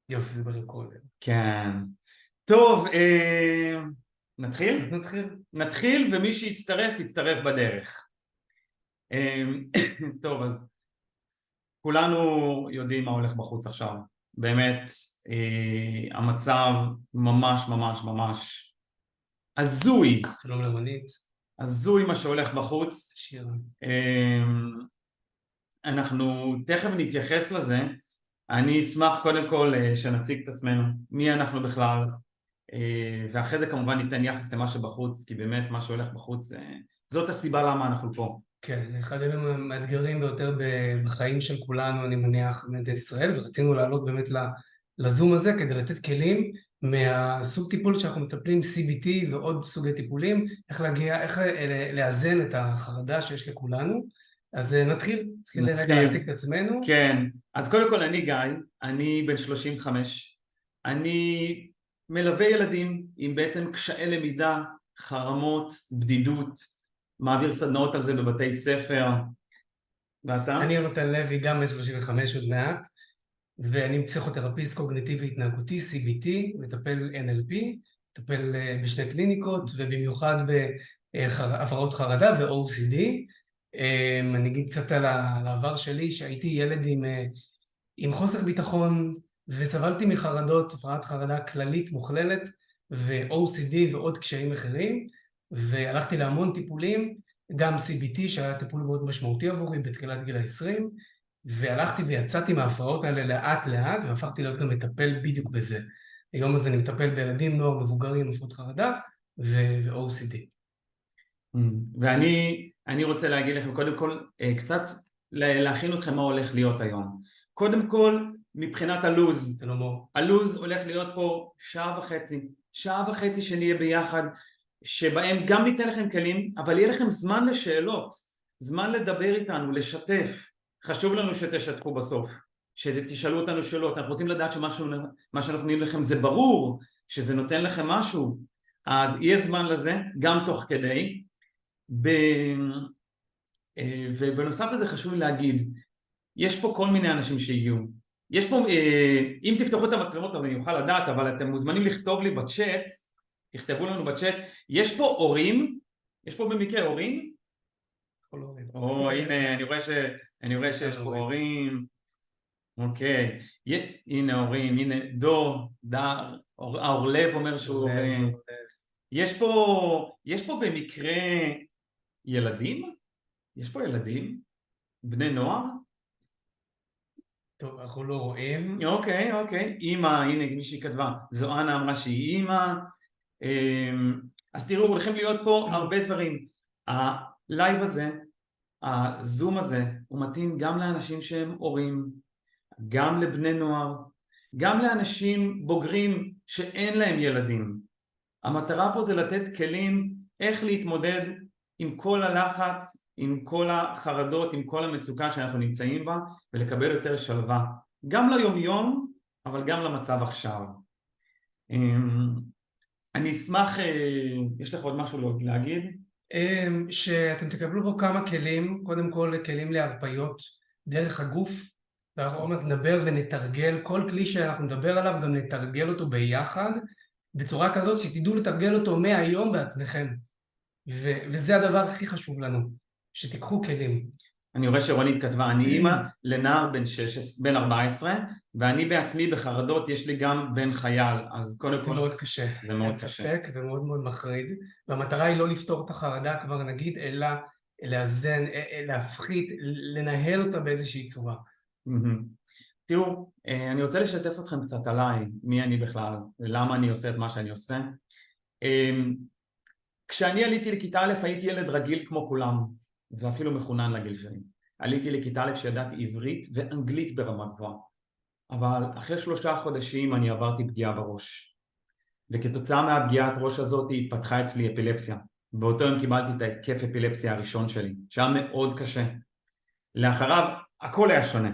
יופי, זה בכל. כן. טוב, נתחיל? אז נתחיל. נתחיל, ומי שיצטרף, יצטרף בדרך. טוב, אז כולנו יודעים מה הולך בחוץ עכשיו. באמת, המצב ממש ממש ממש הזוי. שלום למונית. הזוי מה שהולך בחוץ. שיר. אנחנו תכף נתייחס לזה. אני אשמח קודם כל שנציג את עצמנו, מי אנחנו בכלל, ואחרי זה כמובן ניתן יחס למה שבחוץ, כי באמת מה שהולך בחוץ, זאת הסיבה למה אנחנו פה. כן, אחד המאתגרים ביותר בחיים של כולנו, אני מניח, במדינת ישראל, ורצינו לעלות באמת לזום הזה כדי לתת כלים מהסוג טיפול שאנחנו מטפלים, CBT ועוד סוגי טיפולים, איך לאזן את החרדה שיש לכולנו. אז נתחיל רגע להציג את עצמנו. כן, אז קודם כל אני גיא, אני בן 35, אני מלווה ילדים עם בעצם קשיי למידה, חרמות, בדידות, מעביר סדנאות על זה בבתי ספר. ואתה? אני יונתן לוי, גם בן 35 עוד מעט, ואני פסיכותרפיסט קוגניטיבי התנהגותי, CBT, מטפל NLP, מטפל בשני קליניקות, ובמיוחד בהפרעות חרדה ו-OCD. אני אגיד קצת על העבר שלי, שהייתי ילד עם חוסר ביטחון, וסבלתי מחרדות, הפרעת חרדה כללית מוכללת, ו-OCD ועוד קשיים אחרים, והלכתי להמון טיפולים, גם CBT שהיה טיפול מאוד משמעותי עבורי בתחילת גיל ה-20, והלכתי ויצאתי מההפרעות האלה לאט לאט, והפכתי להיות גם מטפל בדיוק בזה. היום הזה אני מטפל בילדים, נוער, מבוגרים, הפרעות חרדה ו-OCD. ואני רוצה להגיד לכם קודם כל קצת להכין אתכם מה הולך להיות היום. קודם כל מבחינת הלוז, הלוז הולך להיות פה שעה וחצי שנהיה ביחד, שבהם גם ניתן לכם כלים, אבל יהיה לכם זמן לשאלות, זמן לדבר איתנו, לשתף. חשוב לנו שתשתפו בסוף, שתשאלו אותנו שאלות. אנחנו רוצים לדעת שמה שאנחנו נותנים לכם זה ברור, שזה נותן לכם משהו. אז יהיה זמן לזה, גם תוך כדי. ובנוסף לזה חשוב לי להגיד, יש פה כל מיני אנשים שהגיעו. יש פה, אם תפתחו את המצלמות אז אני אוכל לדעת, אבל אתם מוזמנים לכתוב לי בצ'אט, תכתבו לנו בצ'אט, יש פה הורים, יש פה במקרה הורים? או הנה, אני רואה שיש פה הורים, אוקיי, הנה הורים, הנה דר, האורלב אומר שהוא הורים, יש פה במקרה ילדים? יש פה ילדים? בני נוער? טוב, אנחנו לא רואים. אוקיי, אמא, הנה מישהי כתבה, זואנה אמרה שהיא אמא. אז תראו, הולכים להיות פה הרבה דברים. הלייב הזה, הזום הזה, הוא מתאים גם לאנשים שהם הורים, גם לבני נוער, גם לאנשים בוגרים שאין להם ילדים. המטרה פה זה לתת כלים איך להתמודד עם כל הלחץ, עם כל החרדות, עם כל המצוקה שאנחנו נמצאים בה, ולקבל יותר שלווה, גם ליום יום, אבל גם למצב עכשיו. אני אשמח, יש לך עוד משהו להגיד? שאתם תקבלו פה כמה כלים, קודם כל כלים להרפיות דרך הגוף, ואנחנו עוד מעט נדבר ונתרגל, כל כלי שאנחנו נדבר עליו גם נתרגל אותו ביחד, בצורה כזאת שתדעו לתרגל אותו מהיום בעצמכם, וזה הדבר הכי חשוב לנו, שתיקחו כלים. אני רואה שרונית כתבה, אני אימא לנער בן 14, ואני בעצמי בחרדות, יש לי גם בן חייל, אז קודם כל... זה מאוד קשה, זה מאוד קשה. קשה. ומאוד מאוד מחריד, והמטרה היא לא לפתור את החרדה כבר נגיד, אלא לאזן, להפחית, לנהל אותה באיזושהי צורה. תראו, אני רוצה לשתף אתכם קצת עליי, מי אני בכלל, ולמה אני עושה את מה שאני עושה. כשאני עליתי לכיתה א' הייתי ילד רגיל כמו כולם, ואפילו מחונן לגיל שלי. עליתי לכיתה א' שידעתי עברית ואנגלית ברמה גבוהה, אבל אחרי 3 חודשים אני עברתי פגיעה בראש, וכתוצאה מהפגיעת ראש הזאת התפתחה אצלי אפילפסיה. באותו יום קיבלתי את ההתקף אפילפסיה הראשון שלי, שהיה מאוד קשה. לאחריו הכל היה שונה,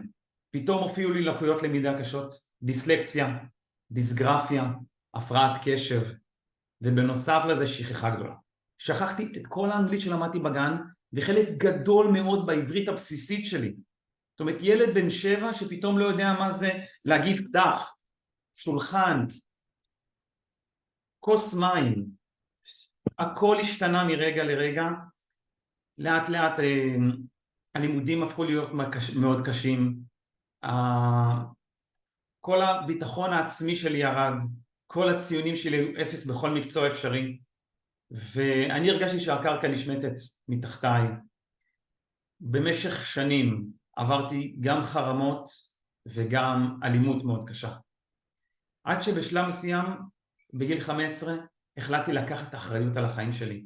פתאום הופיעו לי לקויות למידה קשות, דיסלקציה, דיסגרפיה, הפרעת קשב, ובנוסף לזה שכחה גדולה. שכחתי את כל האנגלית שלמדתי בגן, וחלק גדול מאוד בעברית הבסיסית שלי. זאת אומרת, ילד בן 7 שפתאום לא יודע מה זה להגיד דף, שולחן, כוס מים, הכל השתנה מרגע לרגע, לאט לאט הלימודים הפכו להיות מאוד קשים, כל הביטחון העצמי שלי ירד, כל הציונים שלי היו 0 בכל מקצוע אפשרי, ואני הרגשתי שהקרקע נשמטת מתחתיי. במשך שנים עברתי גם חרמות וגם אלימות מאוד קשה. עד שבשלב מסוים, בגיל 15, החלטתי לקחת אחריות על החיים שלי.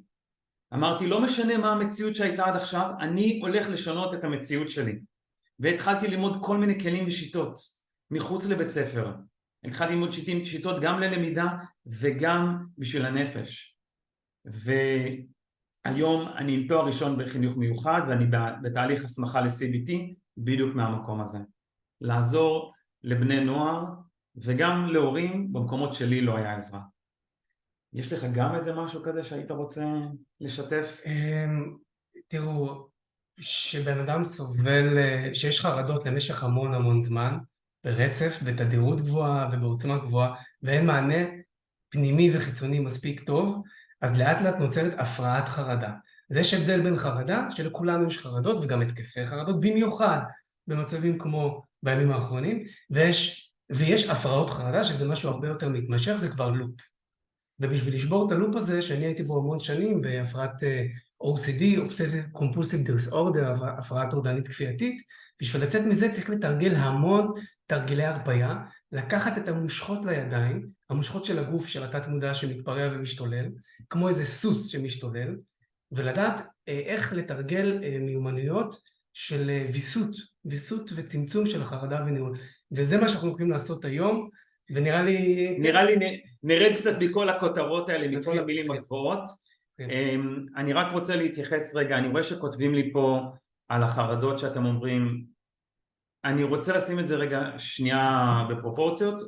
אמרתי, לא משנה מה המציאות שהייתה עד עכשיו, אני הולך לשנות את המציאות שלי. והתחלתי ללמוד כל מיני כלים ושיטות, מחוץ לבית ספר. התחלתי ללמוד שיטות גם ללמידה וגם בשביל הנפש. והיום אני עם תואר ראשון בחינוך מיוחד, ואני בתהליך הסמכה ל-CBT, בדיוק מהמקום הזה. לעזור לבני נוער, וגם להורים במקומות שלי לא היה עזרה. יש לך גם איזה משהו כזה שהיית רוצה לשתף? תראו, שבן אדם סובל, שיש חרדות למשך המון זמן, ברצף, בתדירות גבוהה ובעוצמה גבוהה, ואין מענה פנימי וחיצוני מספיק טוב, אז לאט לאט נוצרת הפרעת חרדה. אז יש הבדל בין חרדה, שלכולנו יש חרדות וגם התקפי חרדות, במיוחד במצבים כמו בימים האחרונים, ויש הפרעות חרדה, שזה משהו הרבה יותר מתמשך, זה כבר לופ. ובשביל לשבור את הלופ הזה, שאני הייתי בו המון שנים, בהפרעת OCD, Obsessive Compulsive Disorder, הפרעה טורדנית כפייתית, בשביל לצאת מזה צריך לתרגל המון תרגילי הרפאיה, לקחת את המושכות לידיים, המושכות של הגוף של התת מודע שמתפרע ומשתולל, כמו איזה סוס שמשתולל, ולדעת איך לתרגל מיומנויות של ויסות וצמצום של החרדה וניהול. וזה מה שאנחנו הולכים לעשות היום, ונראה לי... נרד קצת מכל הכותרות האלה, מכל המילים הגבוהות. אני רק רוצה להתייחס רגע, אני רואה שכותבים לי פה על החרדות שאתם אומרים, אני רוצה לשים את זה רגע שנייה בפרופורציות,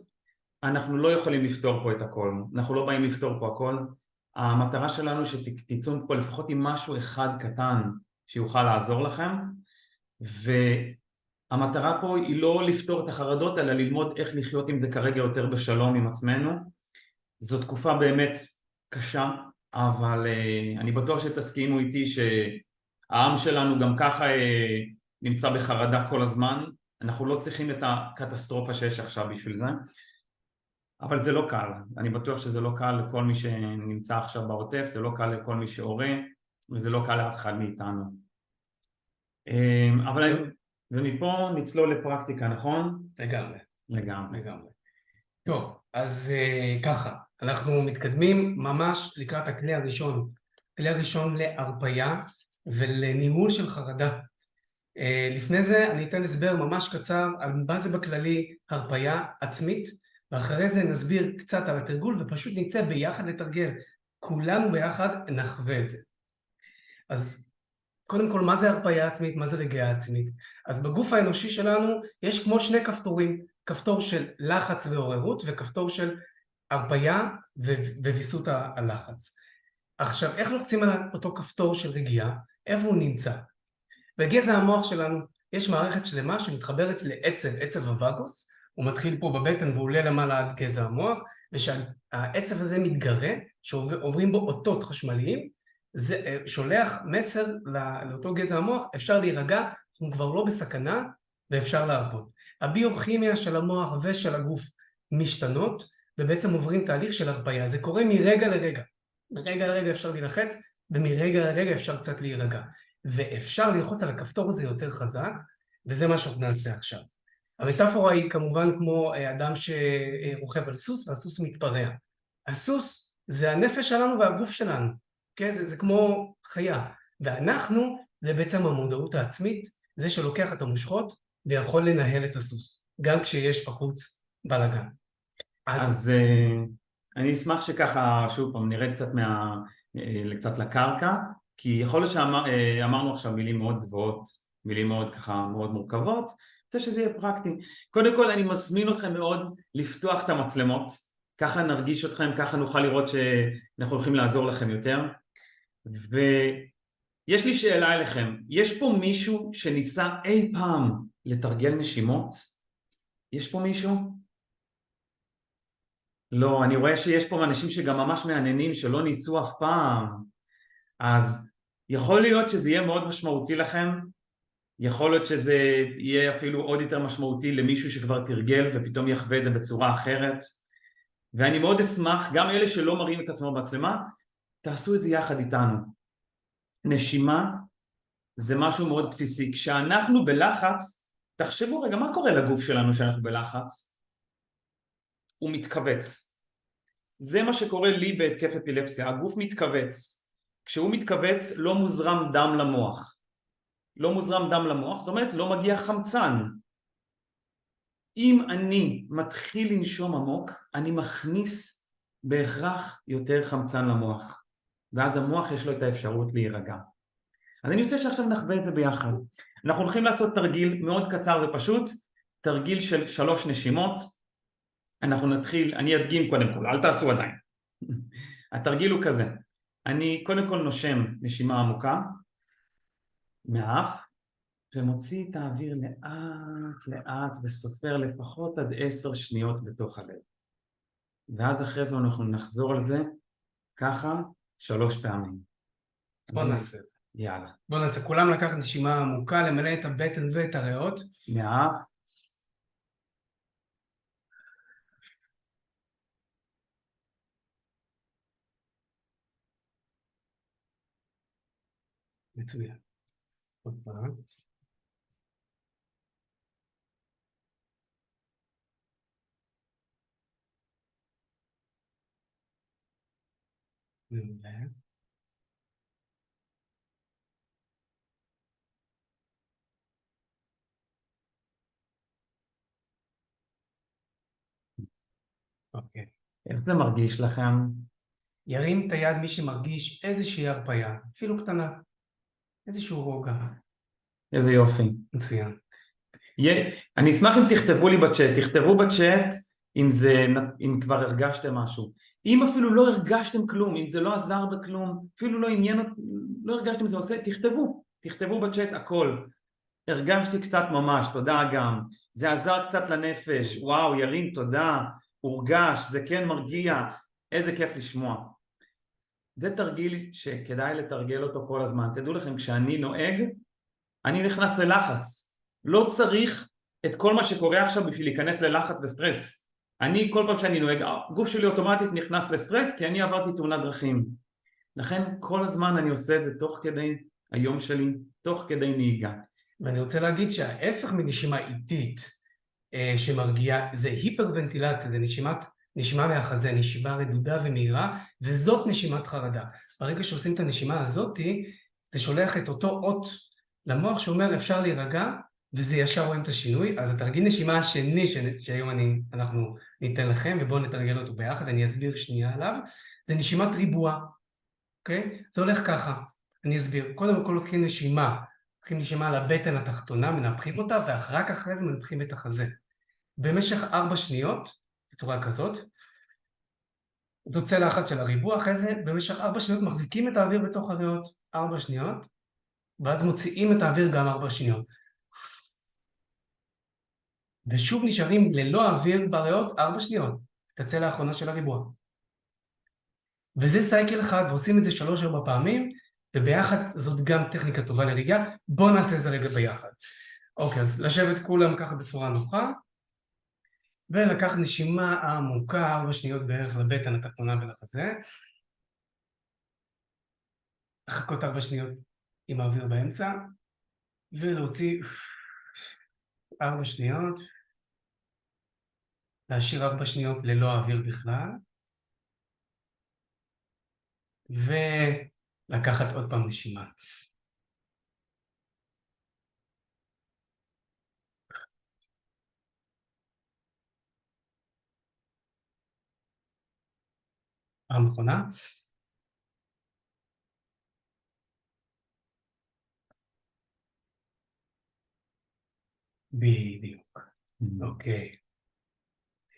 אנחנו לא יכולים לפתור פה את הכל, אנחנו לא באים לפתור פה הכל, המטרה שלנו שתצאו פה לפחות עם משהו אחד קטן שיוכל לעזור לכם, והמטרה פה היא לא לפתור את החרדות, אלא ללמוד איך לחיות עם זה כרגע יותר בשלום עם עצמנו. זו תקופה באמת קשה, אבל אני בטוח שתסכימו איתי שהעם שלנו גם ככה נמצא בחרדה כל הזמן, אנחנו לא צריכים את הקטסטרופה שיש עכשיו בשביל זה, אבל זה לא קל, אני בטוח שזה לא קל לכל מי שנמצא עכשיו בעוטף, זה לא קל לכל מי שהורה, וזה לא קל לאף אחד מאיתנו. אבל ומפה נצלול לפרקטיקה, נכון? לגמרי. טוב, אז ככה, אנחנו מתקדמים ממש לקראת הכלי הראשון, הכלי הראשון להרפאיה ולניהול של חרדה. לפני זה אני אתן הסבר ממש קצר על מה זה בכללי הרפאיה עצמית, ואחרי זה נסביר קצת על התרגול ופשוט נצא ביחד לתרגל, כולנו ביחד נחווה את זה. אז קודם כל, מה זה הרפאיה עצמית, מה זה רגיעה עצמית? אז בגוף האנושי שלנו יש כמו שני כפתורים, כפתור של לחץ ועוררות וכפתור של הרפאיה וויסות הלחץ. עכשיו, איך לוחצים על אותו כפתור של רגיעה? איפה הוא נמצא? בגזע המוח שלנו יש מערכת שלמה שמתחברת לעצב הווגוס, הוא מתחיל פה בבטן ועולה למעלה עד גזע המוח, ושהעצב הזה מתגרה, שעוברים בו אותות חשמליים, זה שולח מסר לאותו גזע המוח, אפשר להירגע, אנחנו כבר לא בסכנה ואפשר להרפות. הביוכימיה של המוח ושל הגוף משתנות, ובעצם עוברים תהליך של הרפאיה, זה קורה מרגע לרגע. מרגע לרגע אפשר להילחץ, ומרגע לרגע אפשר קצת להירגע. ואפשר ללחוץ על הכפתור הזה יותר חזק, וזה מה שאנחנו נעשה עכשיו. המטאפורה היא כמובן כמו אדם שרוכב על סוס, והסוס מתפרע. הסוס זה הנפש שלנו והגוף שלנו, כן? זה כמו חיה. ואנחנו, זה בעצם המודעות העצמית, זה שלוקח את המושכות ויכול לנהל את הסוס, גם כשיש בחוץ בלגן. אז אני אשמח שככה, שוב פעם, נרד קצת לקרקע, כי יכול להיות שאמרנו עכשיו מילים מאוד גבוהות, מילים מאוד ככה מאוד מורכבות, רוצה שזה יהיה פרקטי. קודם כל אני מזמין אתכם מאוד לפתוח את המצלמות, ככה נרגיש אתכם, ככה נוכל לראות שאנחנו הולכים לעזור לכם יותר. ויש לי שאלה אליכם, יש פה מישהו שניסה אי פעם לתרגל נשימות? יש פה מישהו? לא, אני רואה שיש פה אנשים שגם ממש מעניינים שלא ניסו אף פעם. אז יכול להיות שזה יהיה מאוד משמעותי לכם, יכול להיות שזה יהיה אפילו עוד יותר משמעותי למישהו שכבר תרגל ופתאום יחווה את זה בצורה אחרת. ואני מאוד אשמח, גם אלה שלא מראים את עצמו במצלמה, תעשו את זה יחד איתנו. נשימה זה משהו מאוד בסיסי. כשאנחנו בלחץ, תחשבו רגע, מה קורה לגוף שלנו כשאנחנו בלחץ? הוא מתכווץ. זה מה שקורה לי בהתקף אפילפסיה, הגוף מתכווץ. כשהוא מתכווץ לא מוזרם דם למוח. לא מוזרם דם למוח, זאת אומרת לא מגיע חמצן. אם אני מתחיל לנשום עמוק, אני מכניס בהכרח יותר חמצן למוח. ואז המוח יש לו את האפשרות להירגע. אז אני רוצה שעכשיו נחווה את זה ביחד. אנחנו הולכים לעשות תרגיל מאוד קצר ופשוט, תרגיל של 3 נשימות. אנחנו נתחיל, אני אדגים קודם כל, אל תעשו עדיין. התרגיל הוא כזה, אני קודם כל נושם נשימה עמוקה, מהאף, ומוציא את האוויר לאט לאט וסופר לפחות עד 10 שניות בתוך הלב. ואז אחרי זה אנחנו נחזור על זה, ככה 3 פעמים. בוא נעשה את זה. יאללה. בוא נעשה, כולם לקחת נשימה עמוקה, למלא את הבטן ואת הריאות. מהאף. מצוין. עוד פעם. מעולה. אוקיי. איך זה מרגיש לכם? ירים את היד מי שמרגיש איזושהי הרפאיה, אפילו קטנה, איזשהו רוגע. איזה יופי. מצוין. אני אשמח אם תכתבו לי בצ'אט, תכתבו בצ'אט אם כבר הרגשתם משהו. אם אפילו לא הרגשתם כלום, אם זה לא עזר בכלום, אפילו לא עניין, לא הרגשתם זה עושה, תכתבו בצ'אט הכל. הרגשתי קצת ממש, תודה גם. זה עזר קצת לנפש, וואו, ירין, תודה. הורגש, זה כן מרגיע, איזה כיף לשמוע. זה תרגיל שכדאי לתרגל אותו כל הזמן. תדעו לכם, כשאני נוהג, אני נכנס ללחץ. לא צריך את כל מה שקורה עכשיו בשביל להיכנס ללחץ וסטרס. אני כל פעם שאני נוהג, הגוף שלי אוטומטית נכנס לסטרס, כי אני עברתי תאונת דרכים. לכן כל הזמן אני עושה את זה תוך כדי היום שלי, תוך כדי נהיגה. ואני רוצה להגיד שההפך מנשימה איטית שמרגיעה, זה היפרוונטילציה, זה נשימה מהחזה, נשימה רדודה ומהירה, וזאת נשימת חרדה. ברגע שעושים את הנשימה הזאת, זה שולח את אותו אות למוח שאומר אפשר להירגע, וזה ישר רואים את השינוי. אז התרגיל נשימה השני שהיום אנחנו ניתן לכם, ובואו נתרגל אותו ביחד, אני אסביר שנייה עליו, זה נשימת ריבוע, אוקיי? זה הולך ככה, אני אסביר. קודם כל לוקחים נשימה על הבטן התחתונה, מנפחים אותה, ורק אחרי זה מנפחים את החזה. במשך 4 שניות, בצורה כזאת, זו צלע אחת של הריבוע, אחרי זה במשך 4 שניות מחזיקים את האוויר בתוך הריאות, 4 שניות, ואז מוציאים את האוויר גם 4 שניות. ושוב נשארים ללא האוויר בריאות 4 שניות, את הצלע האחרונה של הריבוע. וזה סייקל אחד, ועושים את זה 3-4 פעמים, וביחד זאת גם טכניקה טובה לריגה. בואו נעשה את זה רגע ביחד. אוקיי, אז לשבת כולם ככה בצורה נוחה, ולקח נשימה עמוקה 4 שניות בערך לבטן התחתונה ולחזה. לחכות 4 שניות עם האוויר באמצע, ולהוציא 4 שניות, להשאיר 4 שניות ללא האוויר בכלל, ולקחת עוד פעם נשימה. פעם אחרונה. בדיוק. אוקיי.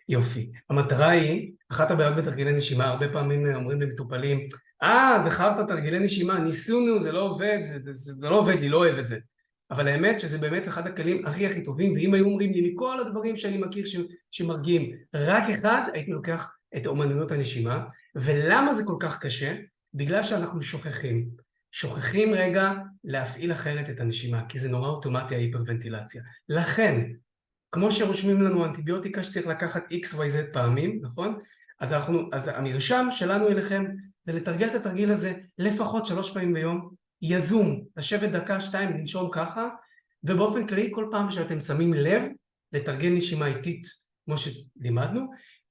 יופי. המטרה היא, אחת הבעיות בתרגילי נשימה, הרבה פעמים אומרים למטופלים, זה חרטא תרגילי נשימה, ניסינו, זה לא עובד, זה לא עובד, אני לא אוהב את זה. אבל האמת שזה באמת אחד הכלים הכי טובים, ואם היו אומרים לי מכל הדברים שאני מכיר שמרגיעים, רק אחד, הייתי לוקח את אומנויות הנשימה. ולמה זה כל כך קשה? בגלל שאנחנו שוכחים רגע להפעיל אחרת את הנשימה, כי זה נורא אוטומטי ההיפרוונטילציה. לכן, כמו שרושמים לנו אנטיביוטיקה שצריך לקחת XYZ פעמים, נכון? אז המרשם שלנו אליכם זה לתרגל את התרגיל הזה לפחות 3 פעמים ביום, יזום, לשבת דקה, 2, לנשום ככה, ובאופן כללי כל פעם שאתם שמים לב לתרגל נשימה איטית, כמו שלימדנו,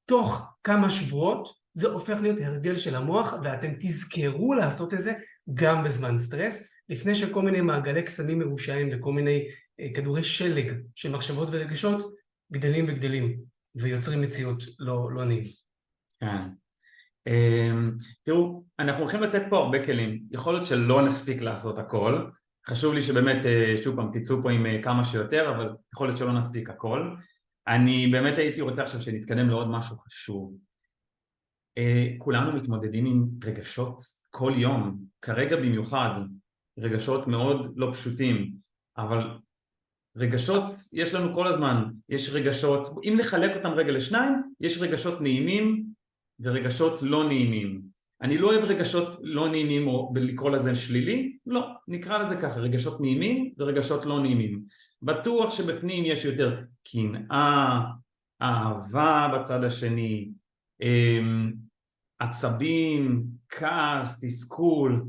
תוך כמה שבועות זה הופך להיות הרגל של המוח, ואתם תזכרו לעשות את זה גם בזמן סטרס, לפני שכל מיני מעגלי קסמים מרושעים וכל מיני כדורי שלג של מחשבות ורגשות גדלים וגדלים ויוצרים מציאות לא נעים. כן. תראו, אנחנו הולכים לתת פה הרבה כלים, יכול להיות שלא נספיק לעשות הכל, חשוב לי שבאמת, שוב פעם, תצאו פה עם כמה שיותר, אבל יכול להיות שלא נספיק הכל. אני באמת הייתי רוצה עכשיו שנתקדם לעוד משהו חשוב. כולנו מתמודדים עם רגשות כל יום, כרגע במיוחד, רגשות מאוד לא פשוטים, אבל רגשות יש לנו כל הזמן, יש רגשות, אם נחלק אותם רגע לשניים, יש רגשות נעימים ורגשות לא נעימים. אני לא אוהב רגשות לא נעימים או לקרוא לזה שלילי, לא, נקרא לזה ככה, רגשות נעימים ורגשות לא נעימים. בטוח שבפנים יש יותר קנאה, אהבה בצד השני, עצבים, כעס, תסכול.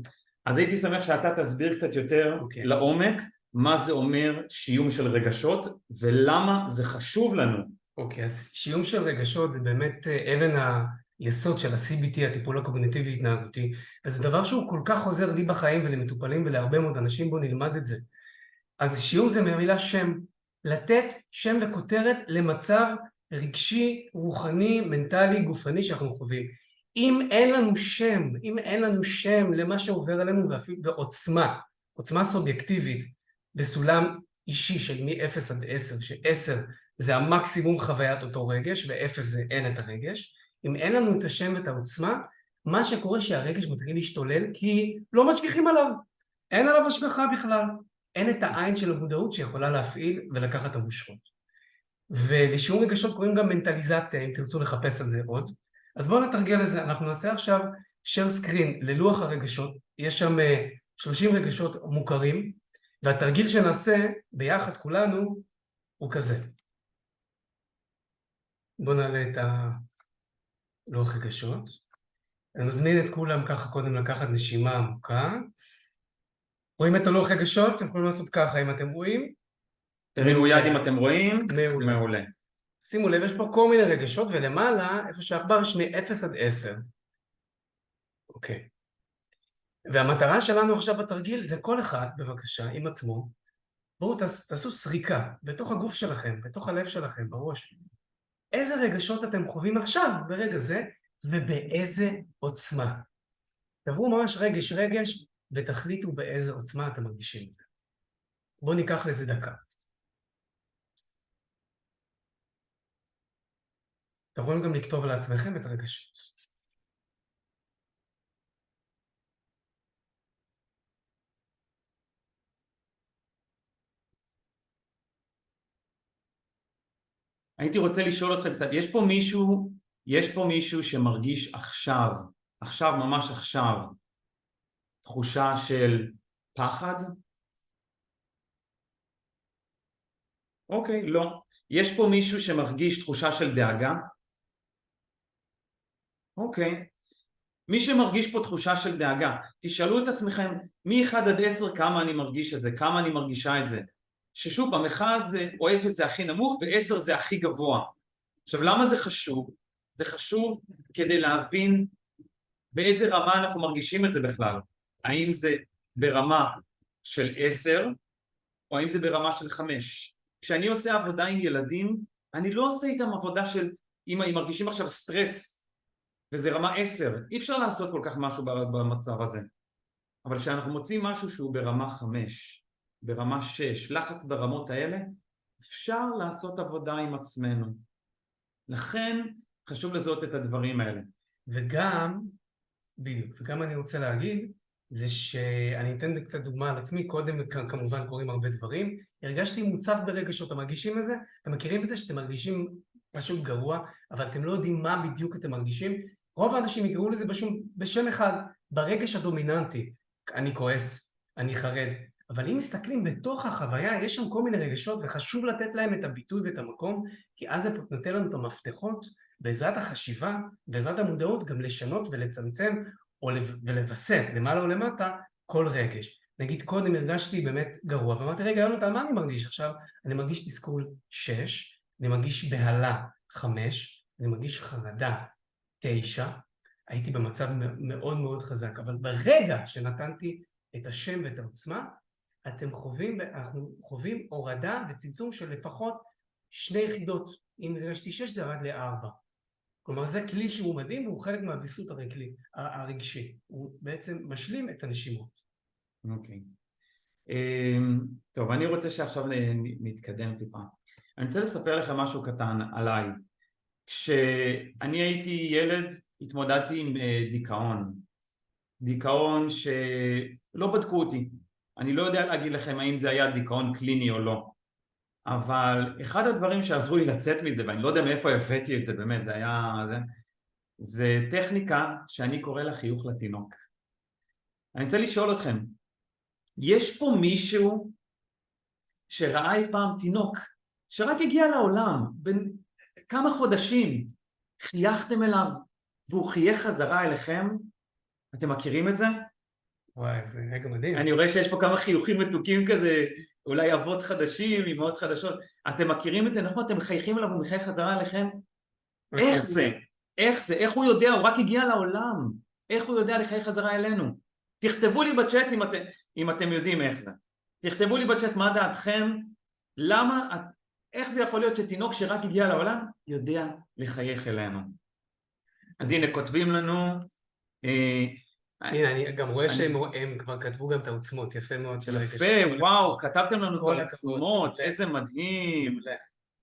אז הייתי שמח שאתה תסביר קצת יותר לעומק מה זה אומר שיום של רגשות ולמה זה חשוב לנו. אוקיי, אז שיום של רגשות זה באמת אבן היסוד של ה-CBT, הטיפול הקוגניטיבי התנהגותי, וזה דבר שהוא כל כך עוזר לי בחיים ולמטופלים ולהרבה מאוד אנשים, בוא נלמד את זה. אז שיום זה מהמילה שם, לתת שם וכותרת למצב רגשי, רוחני, מנטלי, גופני שאנחנו חווים. אם אין לנו שם למה שעובר עלינו ואפילו עוצמה סובייקטיבית בסולם אישי של מ-0 עד 10, ש-10 זה המקסימום חוויית אותו רגש ו-0 זה אין את הרגש, אם אין לנו את השם ואת העוצמה, מה שקורה שהרגש מתחיל להשתולל כי לא משגיחים עליו, אין עליו השגחה בכלל, אין את העין של המודעות שיכולה להפעיל ולקחת את המושכות. ולשיעור רגשות קוראים גם מנטליזציה, אם תרצו לחפש על זה עוד. אז בואו נתרגל לזה, אנחנו נעשה עכשיו share screen ללוח הרגשות, יש שם 30 רגשות מוכרים, והתרגיל שנעשה ביחד כולנו הוא כזה. בואו נעלה את הלוח רגשות. אני מזמין את כולם ככה קודם לקחת נשימה עמוקה. רואים את הלוח רגשות? אתם יכולים לעשות ככה אם אתם רואים. תרימו יד אם אתם רואים. מעולה. שימו לב, יש פה כל מיני רגשות, ולמעלה, איפה שהעכבר יש מ-0 עד 10. אוקיי. והמטרה שלנו עכשיו בתרגיל זה כל אחד, בבקשה, עם עצמו, בואו תעשו סריקה בתוך הגוף שלכם, בתוך הלב שלכם, בראש. איזה רגשות אתם חווים עכשיו, ברגע זה, ובאיזה עוצמה. תעברו ממש רגש, ותחליטו באיזה עוצמה אתם מרגישים את זה. בואו ניקח לזה דקה. אתם יכולים גם לכתוב לעצמכם את הרגשות. הייתי רוצה לשאול אתכם קצת, יש פה מישהו שמרגיש עכשיו, ממש עכשיו, תחושה של פחד? אוקיי, לא. יש פה מישהו שמרגיש תחושה של דאגה? אוקיי. מי שמרגיש פה תחושה של דאגה, תשאלו את עצמכם, מ-1 עד 10 כמה אני מרגיש את זה, כמה אני מרגישה את זה. ששוב פעם, 1 זה, או 0 זה הכי נמוך, ו10 זה הכי גבוה. עכשיו, למה זה חשוב? זה חשוב כדי להבין באיזה רמה אנחנו מרגישים את זה בכלל. האם זה ברמה של 10, או האם זה ברמה של 5. כשאני עושה עבודה עם ילדים, אני לא עושה איתם עבודה של, אם הם מרגישים עכשיו סטרס, וזה רמה 10, אי אפשר לעשות כל כך משהו במצב הזה. אבל כשאנחנו מוצאים משהו שהוא ברמה 5, ברמה 6, לחץ ברמות האלה, אפשר לעשות עבודה עם עצמנו. לכן חשוב לזהות את הדברים האלה. וגם אני רוצה להגיד, זה שאני אתן קצת דוגמה על עצמי, קודם כמובן קורים הרבה דברים, הרגשתי מוצף ברגשות, אתם מרגישים את זה? אתם מכירים את זה שאתם מרגישים פשוט גרוע, אבל אתם לא יודעים מה בדיוק אתם מרגישים? רוב האנשים יקראו לזה בשם אחד, ברגש הדומיננטי, אני כועס, אני חרד, אבל אם מסתכלים בתוך החוויה, יש שם כל מיני רגשות וחשוב לתת להם את הביטוי ואת המקום, כי אז זה נותן לנו את המפתחות בעזרת החשיבה, בעזרת המודעות, גם לשנות ולצמצם ולווסת למעלה או למטה כל רגש. נגיד קודם הרגשתי באמת גרוע, ואמרתי רגע יונתן, מה אני מרגיש עכשיו? אני מרגיש תסכול 6, אני מרגיש בהלה 5, אני מרגיש חרדה 9, הייתי במצב מאוד מאוד חזק, אבל ברגע שנתנתי את השם ואת העוצמה, אנחנו חווים הורדה וצמצום של לפחות 2 יחידות. אם הרגשתי 6 זה ירד ל4. כלומר זה כלי שהוא מדהים והוא חלק מהוויסות הרגשי, הוא בעצם משלים את הנשימות. אוקיי. טוב, אני רוצה שעכשיו נתקדם טיפה. אני רוצה לספר לך משהו קטן עליי. כשאני הייתי ילד התמודדתי עם דיכאון שלא בדקו אותי. אני לא יודע להגיד לכם האם זה היה דיכאון קליני או לא, אבל אחד הדברים שעזרו לי לצאת מזה, ואני לא יודע מאיפה הבאתי את זה באמת, זה טכניקה שאני קורא לה חיוך לתינוק. אני רוצה לשאול אתכם, יש פה מישהו שראה אי פעם תינוק שרק הגיע לעולם בין כמה חודשים, חייכתם אליו והוא חייך חזרה אליכם? אתם מכירים את זה? וואי, זה רגע מדהים. אני רואה שיש פה כמה חיוכים מתוקים כזה, אולי אבות חדשים, אמהות חדשות. אתם מכירים את זה? נכון? אתם מחייכים אליו והוא מחייך חזרה אליכם? איך זה? איך זה? איך הוא יודע? הוא רק הגיע לעולם. איך הוא יודע לחייך חזרה אלינו? תכתבו לי בצ'אט אם אתם יודעים איך זה. תכתבו לי בצ'אט מה דעתכם, איך זה יכול להיות שתינוק שרק הגיע לעולם יודע לחייך אלינו. אז הנה כותבים לנו, הנה אני גם רואה שהם כבר כתבו גם את העוצמות, יפה מאוד של הרגש. יפה, וואו, כתבתם לנו את העוצמות, איזה מדהים,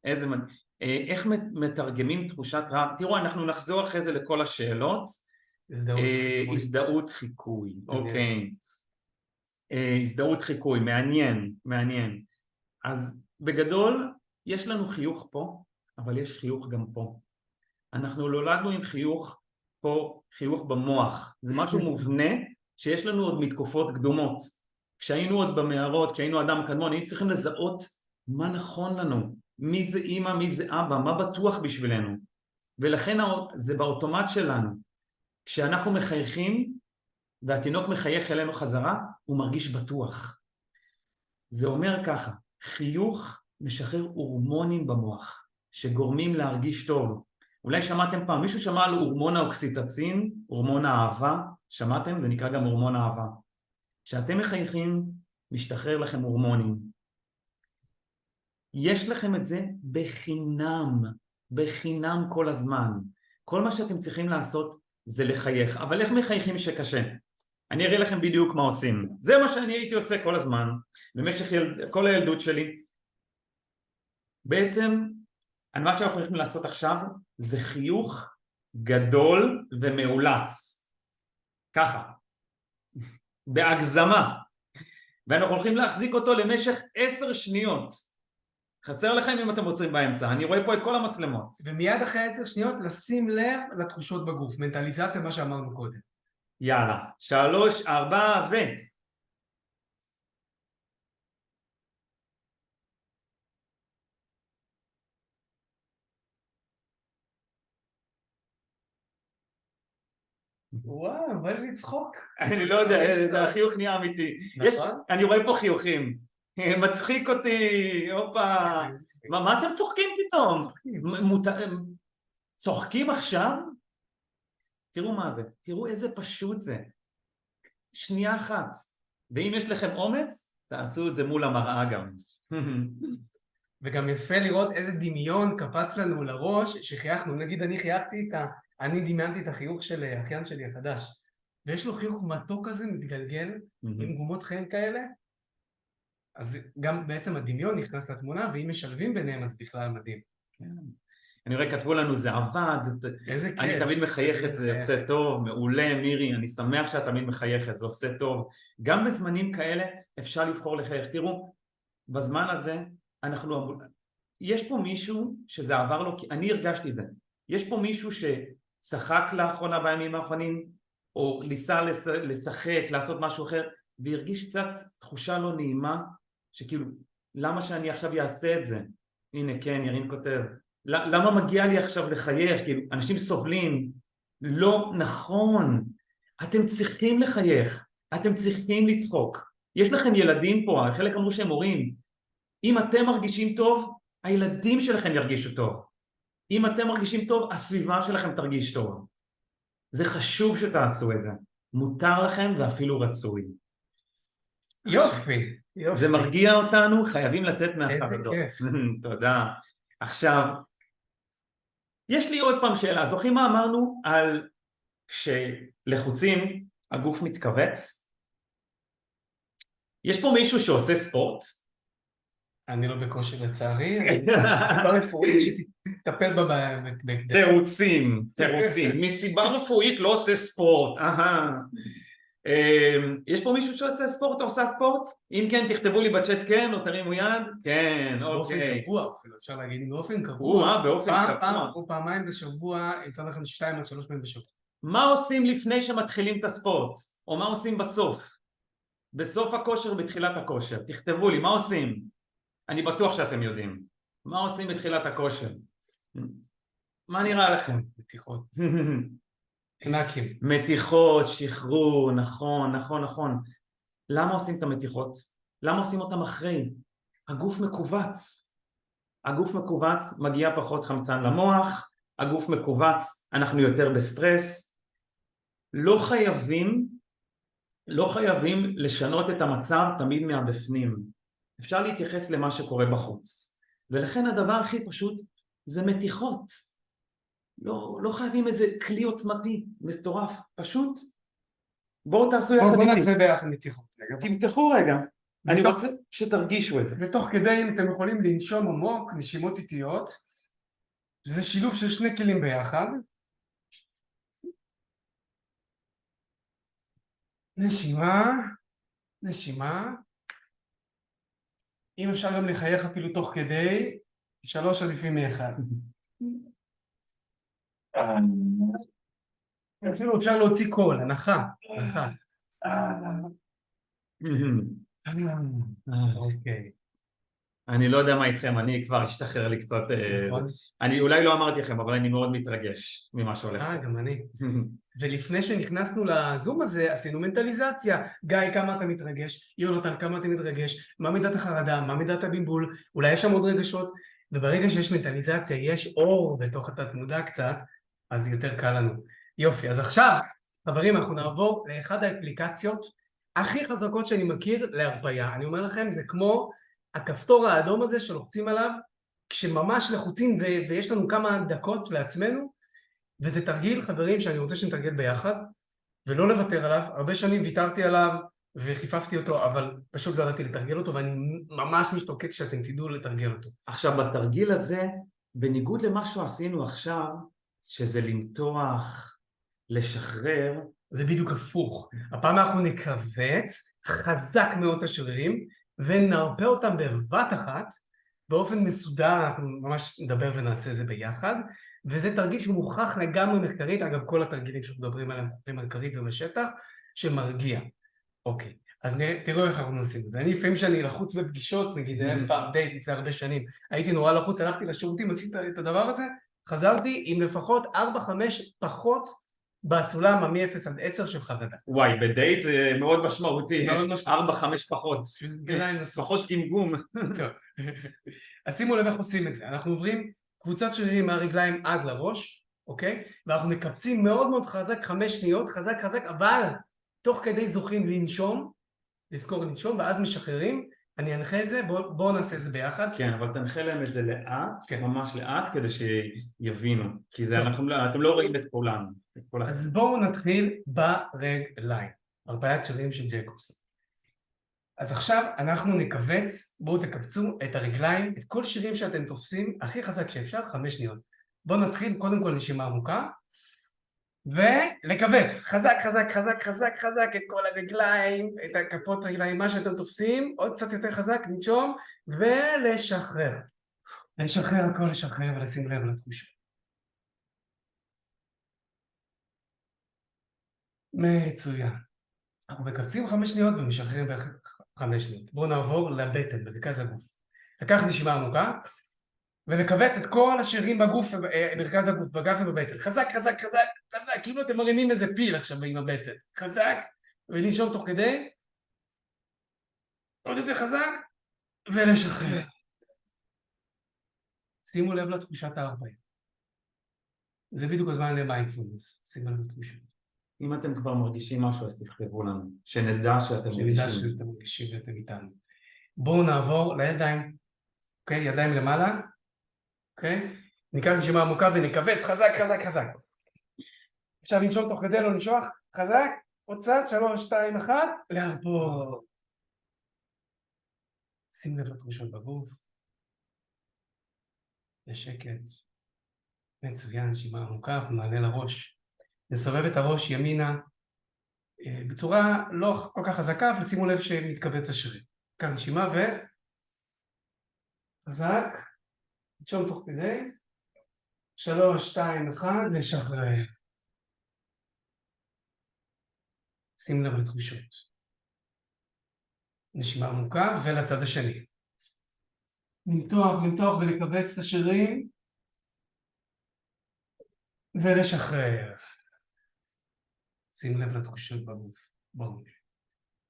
איזה מדהים. איך מתרגמים תחושת רעב? תראו, אנחנו נחזור אחרי זה לכל השאלות. הזדהות חיקוי, אוקיי. הזדהות חיקוי, מעניין. אז בגדול, יש לנו חיוך פה, אבל יש חיוך גם פה. אנחנו נולדנו עם חיוך פה, חיוך במוח. זה משהו מובנה שיש לנו עוד מתקופות קדומות. כשהיינו עוד במערות, כשהיינו אדם קדמון, היינו צריכים לזהות מה נכון לנו, מי זה אמא, מי זה אבא, מה בטוח בשבילנו. ולכן זה באוטומט שלנו. כשאנחנו מחייכים, והתינוק מחייך אלינו חזרה, הוא מרגיש בטוח. זה אומר ככה, חיוך משחרר הורמונים במוח, שגורמים להרגיש טוב. אולי שמעתם פעם, מישהו שמע על הורמון האוקסיטוצין, הורמון האהבה, שמעתם? זה נקרא גם הורמון האהבה. כשאתם מחייכים, משתחרר לכם הורמונים. יש לכם את זה בחינם כל הזמן. כל מה שאתם צריכים לעשות זה לחייך. אבל איך מחייכים שקשה? אני אראה לכם בדיוק מה עושים. זה מה שאני הייתי עושה כל הזמן, במשך כל הילדות שלי. בעצם, מה שאנחנו יכולים לעשות עכשיו, זה חיוך גדול ומאולץ. ככה. בהגזמה. ואנחנו הולכים להחזיק אותו למשך 10 שניות. חסר לכם אם אתם רוצים באמצע. אני רואה פה את כל המצלמות. ומיד אחרי 10 שניות לשים לב לתחושות בגוף. מנטליזציה, מה שאמרנו קודם. יאללה. 3, 4 ו... וואו, בא לי לצחוק. אני לא יודע, החיוך נהיה אמיתי. אני רואה פה חיוכים. מצחיק אותי, הופה. מה אתם צוחקים פתאום? צוחקים עכשיו? תראו מה זה, תראו איזה פשוט זה. שנייה אחת. ואם יש לכם אומץ, תעשו את זה מול המראה גם. וגם יפה לראות איזה דמיון קפץ לנו לראש שחייכנו. נגיד אני דמיינתי את החיוך של אחיין שלי החדש. ויש לו חיוך מתוק כזה, מתגלגל, עם גומות חיים כאלה. אז גם בעצם הדמיון נכנס לתמונה, ואם משלבים ביניהם אז בכלל מדהים. אני רואה, כתבו לנו, זה עבד, איזה כיף. אני תמיד מחייכת, זה עושה טוב, מעולה, מירי, אני שמח שאת תמיד מחייכת, זה עושה טוב. גם בזמנים כאלה אפשר לבחור לחייך. תראו, בזמן הזה, יש פה מישהו שזה עבר לו, אני הרגשתי את זה, יש פה מישהו שצחק לאחרונה בימים האחרונים, או ניסה לשחק, לעשות משהו אחר, והרגיש קצת תחושה לא נעימה, שכאילו, למה שאני עכשיו אעשה את זה? הנה, כן, ירין כותב, למה מגיע לי עכשיו לחייך? כאילו, אנשים סובלים, לא נכון, אתם צריכים לחייך, אתם צריכים לצחוק, יש לכם ילדים פה, חלק אמרו שהם הורים, אם אתם מרגישים טוב, הילדים שלכם ירגישו טוב, אם אתם מרגישים טוב, הסביבה שלכם תרגיש טוב, זה חשוב שתעשו את זה, מותר לכם ואפילו רצוי. יופי, יופי. זה מרגיע אותנו, חייבים לצאת מהחרדות. תודה. עכשיו, יש לי עוד פעם שאלה, זוכרים מה אמרנו על כשלחוצים הגוף מתכווץ? יש פה מישהו שעושה ספורט? אני לא בכושר לצערי, סיבה רפואית שתטפל בה בהקדם. תירוצים, מסיבה רפואית לא עושה ספורט, יש פה מישהו שעושה ספורט או עושה ספורט? אם כן, תכתבו לי בצ'אט כן או תרימו יד. כן, אוקיי. באופן קבוע אפילו, אפשר להגיד באופן קבוע. באופן קבוע. פעם או פעמיים בשבוע, יותר נכון 2 עד 3 פעמים בשבוע. מה עושים לפני שמתחילים את הספורט? או מה עושים בסוף? בסוף הכושר, בתחילת הכושר. תכתבו לי, מה עושים? אני בטוח שאתם יודעים. מה עושים בתחילת הכושר? מה נראה לכם? מתיחות. קנקים. מתיחות, שחרור, נכון. למה עושים את המתיחות? למה עושים אותם אחרי? הגוף מקובץ. הגוף מקובץ, מגיע פחות חמצן למוח, הגוף מקובץ, אנחנו יותר בסטרס. לא חייבים לשנות את המצב תמיד מהבפנים. אפשר להתייחס למה שקורה בחוץ. ולכן הדבר הכי פשוט זה מתיחות. לא חייבים איזה כלי עוצמתי, מטורף, פשוט בואו תעשו יחד איתי. בואו נעשה ביחד מתיחות. תמתחו רגע, אני רוצה שתרגישו את זה. ותוך כדי אם אתם יכולים לנשום עמוק, נשימות איטיות, זה שילוב של 2 כלים ביחד. נשימה. אם אפשר גם לחייך אפילו תוך כדי, 3 עדיפים מ1. אפילו אפשר להוציא קול, הנחה. אוקיי. אני לא יודע מה איתכם, אני כבר אשתחרר לי קצת, אני אולי לא אמרתי לכם, אבל אני מאוד מתרגש ממה שהולך. גם אני. ולפני שנכנסנו לזום הזה, עשינו מנטליזציה. גיא, כמה אתה מתרגש? יונתן, כמה אתה מתרגש? מה מידת החרדה? מה מידת הבלבול? אולי יש שם עוד רגשות? וברגע שיש מנטליזציה, יש אור בתוך התת מודע קצת, אז יותר קל לנו. יופי, אז עכשיו, חברים, אנחנו נעבור לאחד האפליקציות הכי חזקות שאני מכיר להרפאיה. אני אומר לכם, זה כמו הכפתור האדום הזה שלוחצים עליו, כשממש לחוצים ויש לנו כמה דקות לעצמנו, וזה תרגיל, חברים, שאני רוצה שנתרגל ביחד, ולא לוותר עליו. הרבה שנים ויתרתי עליו וחיפפתי אותו, אבל פשוט לא ידעתי לתרגל אותו, ואני ממש משתוקק שאתם תדעו לתרגל אותו. עכשיו, בתרגיל הזה, בניגוד למה שעשינו עכשיו, שזה למתוח, לשחרר, זה בדיוק הפוך. הפעם אנחנו נכווץ חזק מאוד את השרירים, ונרפא אותם בבת אחת, באופן מסודר, אנחנו ממש נדבר ונעשה זה ביחד, וזה תרגיל שהוא מוכח לגמרי מחקרית, אגב כל התרגילים שאנחנו מדברים עליהם מחקרית ובשטח, שמרגיע. אוקיי, אז תראו איך אנחנו עושים את זה. אני לפעמים שאני לחוץ בפגישות, נגיד פעם דייט לפני הרבה שנים, הייתי נורא לחוץ, הלכתי לשירותים, עשיתי את הדבר הזה, חזרתי עם לפחות 4-5 פחות בסולם מ-0 עד 10 של חרדה. וואי, בדייט זה מאוד משמעותי, 4-5 פחות, פחות גמגום. טוב, אז שימו לב איך עושים את זה, אנחנו עוברים קבוצת שרירים מהרגליים עד לראש, אוקיי? ואנחנו מקפצים מאוד מאוד חזק, 5 שניות, חזק, אבל תוך כדי זוכרים לנשום, לזכור לנשום, ואז משחררים. אני אנחה את זה, בואו נעשה את זה ביחד. כן, אבל תנחה להם את זה לאט, ממש לאט, כדי שיבינו, כי אתם לא רואים את כולנו. אז בואו נתחיל ברגליים, הרפאיית שרירים של ג'ייקובסון. אז עכשיו אנחנו נכווץ, בואו תקבצו את הרגליים, את כל שרירים שאתם תופסים, הכי חזק שאפשר, 5 שניות. בואו נתחיל קודם כל נשימה עמוקה, ולכווץ, חזק, חזק, חזק, חזק, חזק, את כל הרגליים, את הכפות הרגליים, מה שאתם תופסים, עוד קצת יותר חזק, ננשום, ולשחרר. לשחרר הכל, לשחרר ולשים לב לתחושה. מצוין. אנחנו מקבצים 5 שניות ומשחררים בערך 5 שניות. בואו נעבור לבטן, במרכז הגוף. לקח נשימה עמוקה, ולכווץ את כל השרירים בגוף, מרכז הגוף, בגף ובבטן. חזק, חזק, חזק, חזק, כאילו אתם מרימים איזה פיל עכשיו עם הבטן. חזק, ולנשום תוך כדי. עוד יותר חזק, ולשחרר. שימו לב לתחושת ההרפאיה. זה בדיוק הזמן למיינדפולנס, שימו לב לתחושה. אם אתם כבר מרגישים משהו, אז תכתבו לנו, שנדע שאתם מרגישים. שנדע שאתם מרגישים ואתם איתנו. בואו נעבור לידיים, אוקיי? ידיים למעלה, אוקיי? ניקח נשימה עמוקה ונכווץ, חזק, חזק, חזק. אפשר לנשום תוך כדי, לא לנשוח, חזק, עוד צד, 3, 2, 1, להרפות. שים לב לתחושות בגוף. לשקט. מצוין, נשימה עמוקה, אנחנו נעלה לראש. נסובב את הראש ימינה, בצורה לא כל כך חזקה, אבל שימו לב שמתכווץ השריר. קח נשימה ו... חזק. נשום תוך כדי. 3, 2, 1, לשחרר. שים לב לתחושות. נשימה עמוקה ולצד השני. למתוח ולכווץ את השרירים. ולשחרר. שים לב לתחושות בגוף. ברור.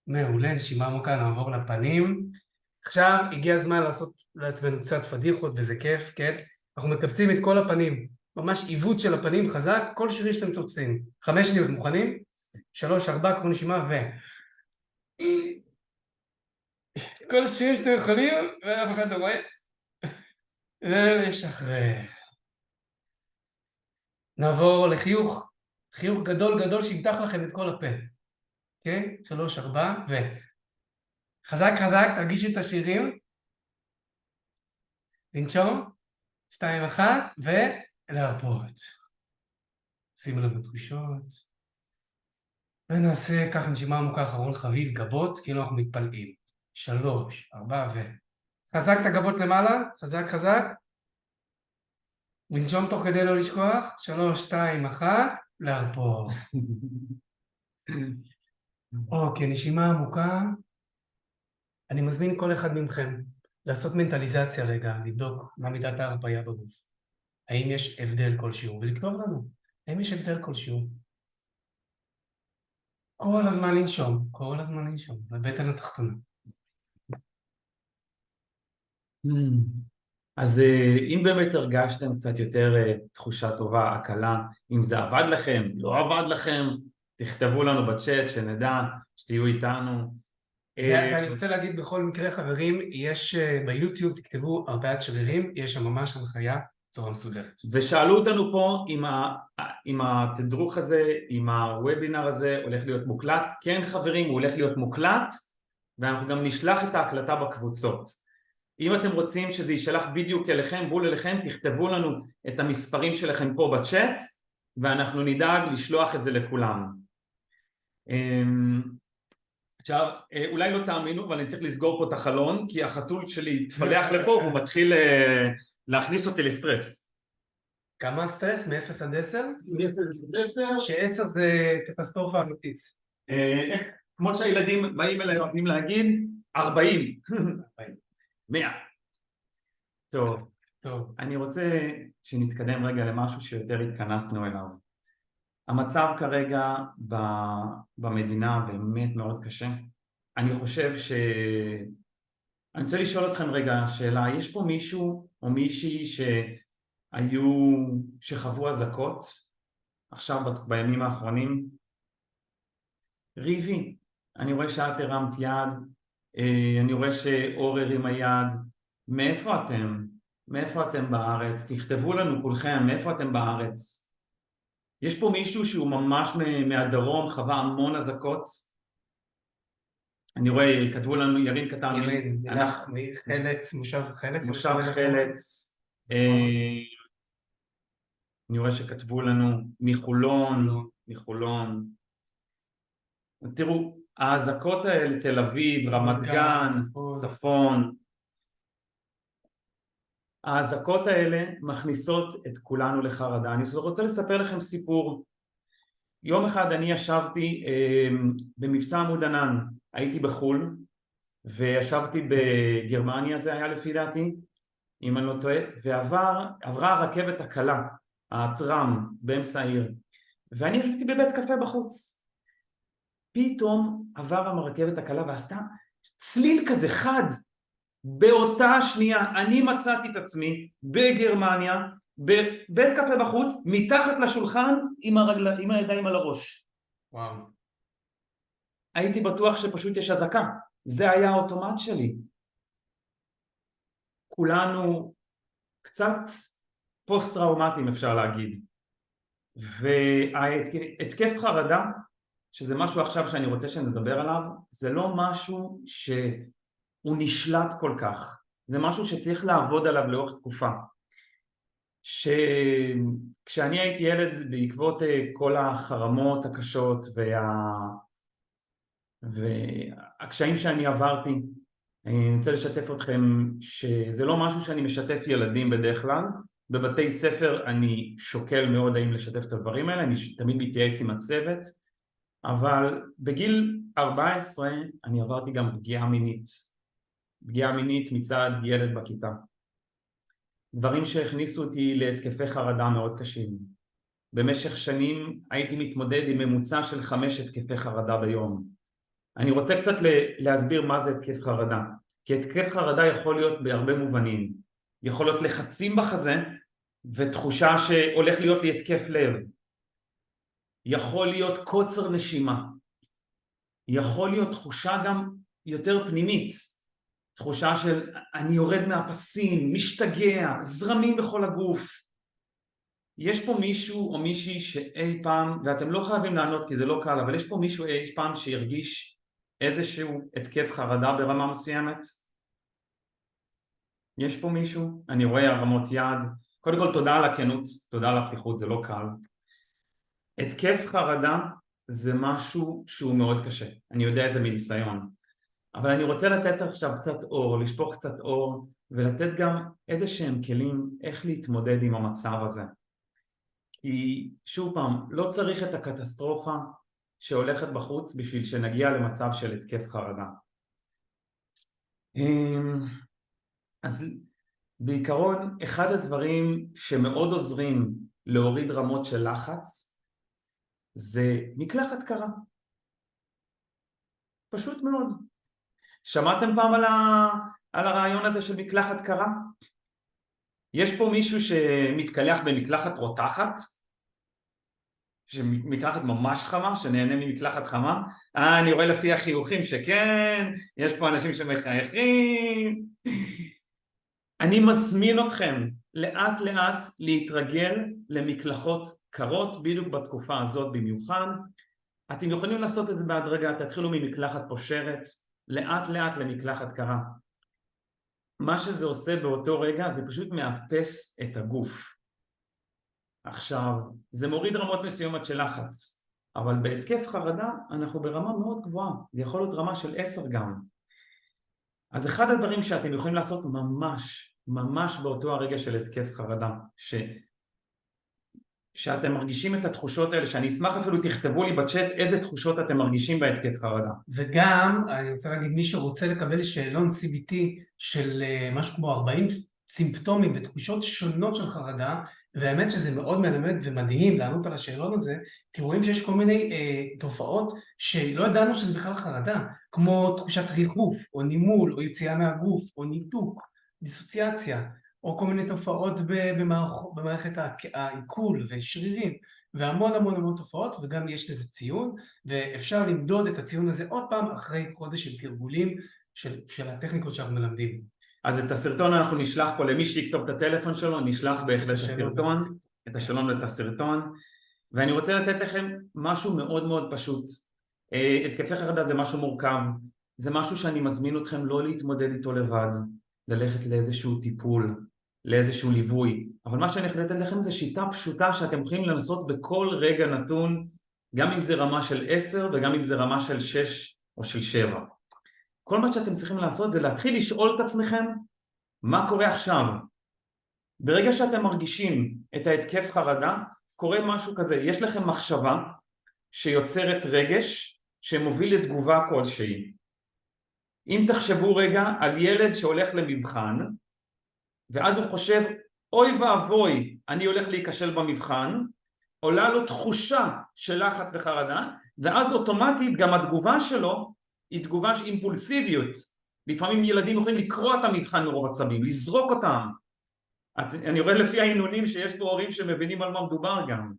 מעולה, נשימה עמוקה, נעבור לפנים. עכשיו הגיע הזמן לעשות לעצמנו קצת פדיחות וזה כיף, כן? אנחנו מקבצים את כל הפנים, ממש עיוות של הפנים חזק, כל שריר שאתם תופסים. 5 שניות, מוכנים? 3, 4, קחו נשימה ו... כל השרירים שאתם יכולים, ואף אחד לא רואה. ולשחרר. נעבור לחיוך, חיוך גדול גדול שימתח לכם את כל הפה. כן? 3, 4, ו... חזק חזק, תרגישו את השרירים. לנשום. 2, 1, ולהרפות. שימו לב בתחושות. ונעשה ככה נשימה עמוקה אחרון חביב, גבות, כאילו אנחנו מתפלאים. 3, 4, ו... חזק את הגבות למעלה, חזק חזק. לנשום תוך כדי לא לשכוח. 3, 2, 1, להרפות. אוקיי, נשימה עמוקה. אני מזמין כל אחד מכם לעשות מנטליזציה רגע, לבדוק מה מידת ההרפאיה בגוף. האם יש הבדל כלשהו? ולכתוב לנו, האם יש הבדל כלשהו? כל הזמן לנשום, כל הזמן לנשום, בבטן התחתונה. אז אם באמת הרגשתם קצת יותר תחושה טובה, הקלה, אם זה עבד לכם, לא עבד לכם, תכתבו לנו בצ'אט, שנדע, שתהיו איתנו. ואני רוצה להגיד בכל מקרה, חברים, יש ביוטיוב, תכתבו הרפאית שרירים, יש שם ממש הנחיה בצורה מסודרת. ושאלו אותנו פה אם התדרוך הזה, אם הוובינר הזה הולך להיות מוקלט. כן חברים, הוא הולך להיות מוקלט, ואנחנו גם נשלח את ההקלטה בקבוצות. אם אתם רוצים שזה יישלח בדיוק אליכם, בול אליכם, תכתבו לנו את המספרים שלכם פה בצ'אט, ואנחנו נדאג לשלוח את זה לכולם. עכשיו, אולי לא תאמינו, אבל אני צריך לסגור פה את החלון, כי החתול שלי התפלח לפה, והוא מתחיל להכניס אותי לסטרס. כמה סטרס? מ-0 עד 10? מ-0 עד 10. ש10 זה קטסטרופה אמיתית. כמו שהילדים באים אליי נותנים להגיד, 40. 100. טוב. אני רוצה שנתקדם רגע למשהו שיותר התכנסנו אליו. המצב כרגע במדינה באמת מאוד קשה. אני חושב אני רוצה לשאול אתכם רגע שאלה, יש פה מישהו או מישהי שחוו אזעקות עכשיו בימים האחרונים? ריבי, אני רואה שאת הרמת יד, אני רואה שאור הרים היד. מאיפה אתם? מאיפה אתם בארץ? תכתבו לנו כולכם, מאיפה אתם בארץ? יש פה מישהו שהוא ממש מהדרום, חווה המון אזעקות? אני רואה, כתבו לנו, ירין כתב, מחלץ, מושב חלץ. מושב חלץ. אני רואה שכתבו לנו מחולון. תראו, האזעקות האלה, תל אביב, רמת גן, צפון, האזעקות האלה מכניסות את כולנו לחרדה. אני רוצה לספר לכם סיפור. יום אחד אני ישבתי במבצע עמוד ענן, הייתי בחול, וישבתי בגרמניה, זה היה לפי דעתי, אם אני לא טועה, ועברה הרכבת הקלה, הטרם באמצע העיר, ואני ישבתי בבית קפה בחוץ. פתאום עבר הרכבת הקלה ועשתה צליל כזה חד. באותה שנייה אני מצאתי את עצמי בגרמניה, בבית קפה בחוץ, מתחת לשולחן עם הידיים על הראש. וואו. הייתי בטוח שפשוט יש אזעקה. זה היה האוטומט שלי. כולנו קצת פוסט-טראומטיים אפשר להגיד. והתקף חרדה, שזה משהו עכשיו שאני רוצה שנדבר עליו, זה לא משהו שהוא נשלט כל כך. זה משהו שצריך לעבוד עליו לאורך תקופה. כשאני הייתי ילד בעקבות כל החרמות הקשות והקשיים שאני עברתי, אני רוצה לשתף אתכם שזה לא משהו שאני משתף ילדים בדרך כלל. בבתי ספר אני שוקל מאוד האם לשתף את הדברים האלה, אני תמיד מתייעץ עם הצוות, אבל בגיל 14 אני עברתי גם פגיעה מינית מצד ילד בכיתה. דברים שהכניסו אותי להתקפי חרדה מאוד קשים. במשך שנים הייתי מתמודד עם ממוצע של 5 התקפי חרדה ביום. אני רוצה קצת להסביר מה זה התקף חרדה. כי התקף חרדה יכול להיות בהרבה מובנים. יכול להיות לחצים בחזה ותחושה שהולך להיות לי התקף לב. יכול להיות קוצר נשימה. יכול להיות תחושה גם יותר פנימית. תחושה של אני יורד מהפסים, משתגע, זרמים בכל הגוף. יש פה מישהו או מישהי שאי פעם, ואתם לא חייבים לענות כי זה לא קל, אבל יש פה מישהו אי פעם שירגיש איזשהו התקף חרדה ברמה מסוימת? יש פה מישהו? אני רואה הרמות יד. קודם כל תודה על הכנות, תודה על הפתיחות, זה לא קל. התקף חרדה זה משהו שהוא מאוד קשה, אני יודע את זה מניסיון. אבל אני רוצה לתת עכשיו קצת אור, לשפוך קצת אור, ולתת גם איזה שהם כלים איך להתמודד עם המצב הזה. כי שוב פעם, לא צריך את הקטסטרופה שהולכת בחוץ בשביל שנגיע למצב של התקף חרדה. אז בעיקרון, אחד הדברים שמאוד עוזרים להוריד רמות של לחץ, זה מקלחת קרה. פשוט מאוד. שמעתם פעם על הרעיון הזה של מקלחת קרה? יש פה מישהו שמתקלח במקלחת רותחת? שמקלחת ממש חמה, שנהנה ממקלחת חמה? אני רואה לפי החיוכים שכן, יש פה אנשים שמחייכים. אני מזמין אתכם לאט לאט להתרגל למקלחות קרות, בדיוק בתקופה הזאת במיוחד. אתם יכולים לעשות את זה בהדרגה, תתחילו ממקלחת פושרת, לאט לאט למקלחת קרה. מה שזה עושה באותו רגע זה פשוט מאפס את הגוף. עכשיו, זה מוריד רמות מסוימות של לחץ, אבל בהתקף חרדה אנחנו ברמה מאוד גבוהה, זה יכול להיות רמה של 10 גם. אז אחד הדברים שאתם יכולים לעשות ממש באותו הרגע של התקף חרדה, שאתם מרגישים את התחושות האלה, שאני אשמח אפילו תכתבו לי בצ'אט איזה תחושות אתם מרגישים בהתקף חרדה. וגם, אני רוצה להגיד, מי שרוצה לקבל שאלון CBT של משהו כמו 40 סימפטומים ותחושות שונות של חרדה, והאמת שזה מאוד מלמד ומדהים לענות על השאלון הזה, אתם רואים שיש כל מיני תופעות שלא ידענו שזה בכלל חרדה, כמו תחושת ריחוף, או נימול, או יציאה מהגוף, או ניתוק, דיסוציאציה, או כל מיני תופעות במערכת העיכול ושרירים, והמון תופעות, וגם יש לזה ציון, ואפשר למדוד את הציון הזה עוד פעם אחרי חודש של תרגולים של הטכניקות שאנחנו מלמדים. אז את הסרטון אנחנו נשלח פה למי שיקטוב את הטלפון שלו, נשלח בהחלט הסרטון, את השאלון ואת הסרטון, ואני רוצה לתת לכם משהו מאוד פשוט. התקפי חרדה זה משהו מורכב, זה משהו שאני מזמין אתכם לא להתמודד איתו לבד, ללכת לאיזשהו טיפול, לאיזשהו ליווי, אבל מה שאני חייבת לכם זה שיטה פשוטה שאתם יכולים לנסות בכל רגע נתון, גם אם זה רמה של 10 וגם אם זה רמה של 6 או של 7. כל מה שאתם צריכים לעשות זה להתחיל לשאול את עצמכם מה קורה עכשיו. ברגע שאתם מרגישים את ההתקף חרדה, קורה משהו כזה, יש לכם מחשבה שיוצרת רגש שמוביל לתגובה כלשהי. אם תחשבו רגע על ילד שהולך למבחן, ואז הוא חושב, אוי ואבוי, אני הולך להיכשל במבחן, עולה לו תחושה של לחץ וחרדה, ואז אוטומטית גם התגובה שלו היא תגובה של אימפולסיביות. לפעמים ילדים יכולים לקרוא את המבחן מרוב עצבים, לזרוק אותם. אני רואה לפי העינונים שיש פה הורים שמבינים על מה מדובר גם.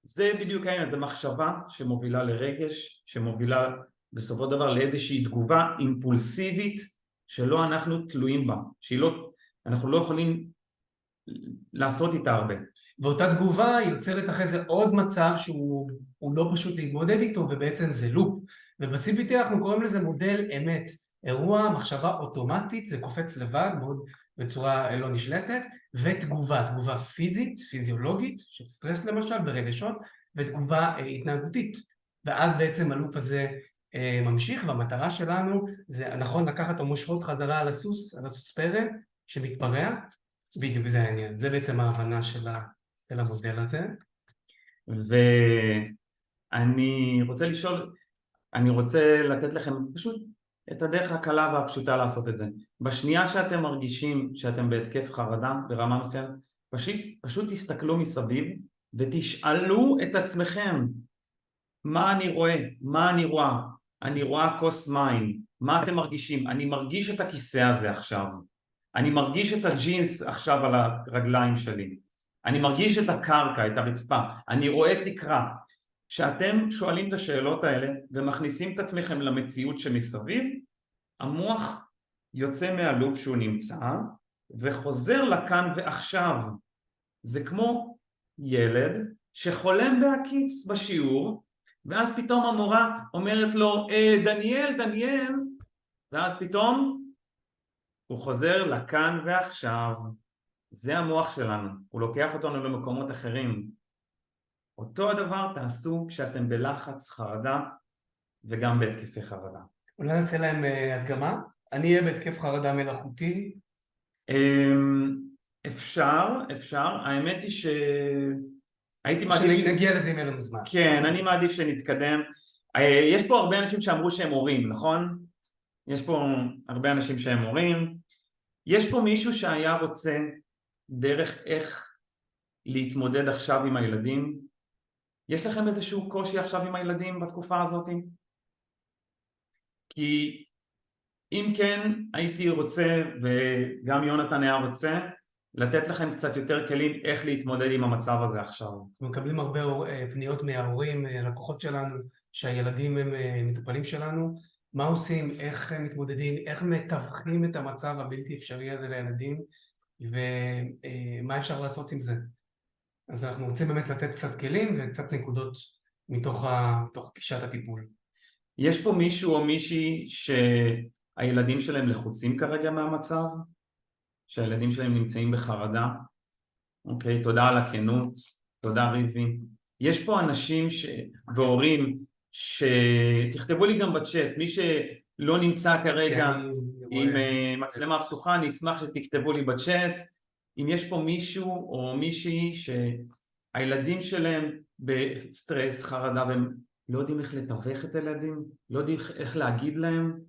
זה בדיוק העניין, זה מחשבה שמובילה לרגש, שמובילה בסופו דבר לאיזושהי תגובה אימפולסיבית שלא אנחנו תלויים בה, אנחנו לא יכולים לעשות איתה הרבה. ואותה תגובה יוצרת אחרי זה עוד מצב שהוא לא פשוט להתמודד איתו, ובעצם זה לופ. וב-CBT אנחנו קוראים לזה מודל אמת. אירוע, מחשבה אוטומטית, זה קופץ לבד, מאוד בצורה לא נשלטת, ותגובה, תגובה פיזית, פיזיולוגית, של סטרס למשל, ברגשות, ותגובה התנהגותית. ואז בעצם הלופ הזה ממשיך, והמטרה שלנו זה נכון לקחת את המושכות חזרה על הסוס פרא, שמתפרע, בדיוק זה העניין, זה בעצם ההבנה של המודל הזה. ואני רוצה לשאול, אני רוצה לתת לכם פשוט את הדרך הקלה והפשוטה לעשות את זה. בשנייה שאתם מרגישים שאתם בהתקף חרדה ברמה מסוימת, פשוט תסתכלו מסביב ותשאלו את עצמכם, מה אני רואה? מה אני רואה? אני רואה כוס מים. מה אתם מרגישים? אני מרגיש את הכיסא הזה עכשיו. אני מרגיש את הג'ינס עכשיו על הרגליים שלי. אני מרגיש את הקרקע, את הרצפה. אני רואה תקרה. כשאתם שואלים את השאלות האלה ומכניסים את עצמכם למציאות שמסביב, המוח יוצא מהלופ שהוא נמצא וחוזר לכאן ועכשיו. זה כמו ילד שחולם בהקיץ בשיעור, ואז פתאום המורה אומרת לו, דניאל, ואז פתאום הוא חוזר לכאן ועכשיו. זה המוח שלנו, הוא לוקח אותנו למקומות אחרים. אותו הדבר תעשו כשאתם בלחץ, חרדה וגם בהתקפי חרדה. אולי נעשה להם הדגמה? אני אהיה בהתקף חרדה מלאכותי. אפשר, האמת היא שהייתי מעדיף שנגיע לזה אם אין לנו זמן. כן, אני מעדיף שנתקדם. יש פה הרבה אנשים שאמרו שהם הורים, נכון? יש פה הרבה אנשים שהם הורים. יש פה מישהו שהיה רוצה דרך איך להתמודד עכשיו עם הילדים? יש לכם איזשהו קושי עכשיו עם הילדים בתקופה הזאת? כי אם כן, הייתי רוצה, וגם יונתן היה רוצה, לתת לכם קצת יותר כלים איך להתמודד עם המצב הזה עכשיו. אנחנו מקבלים הרבה פניות מההורים, לקוחות שלנו, שהילדים הם מטופלים שלנו. מה עושים, איך מתמודדים, איך מתווכים את המצב הבלתי אפשרי הזה לילדים, ומה אפשר לעשות עם זה. אז אנחנו רוצים באמת לתת קצת כלים וקצת נקודות מתוך גישת הטיפול. יש פה מישהו או מישהי שהילדים שלהם לחוצים כרגע מהמצב? שהילדים שלהם נמצאים בחרדה? אוקיי, תודה על הכנות, תודה ריבי. יש פה אנשים והורים שתכתבו לי גם בצ'אט, מי שלא נמצא כרגע עם מצלמה פתוחה, אני אשמח שתכתבו לי בצ'אט. אם יש פה מישהו או מישהי שהילדים שלהם בסטרס, חרדה, והם לא יודעים איך לתווך את זה לילדים, לא יודעים איך להגיד להם,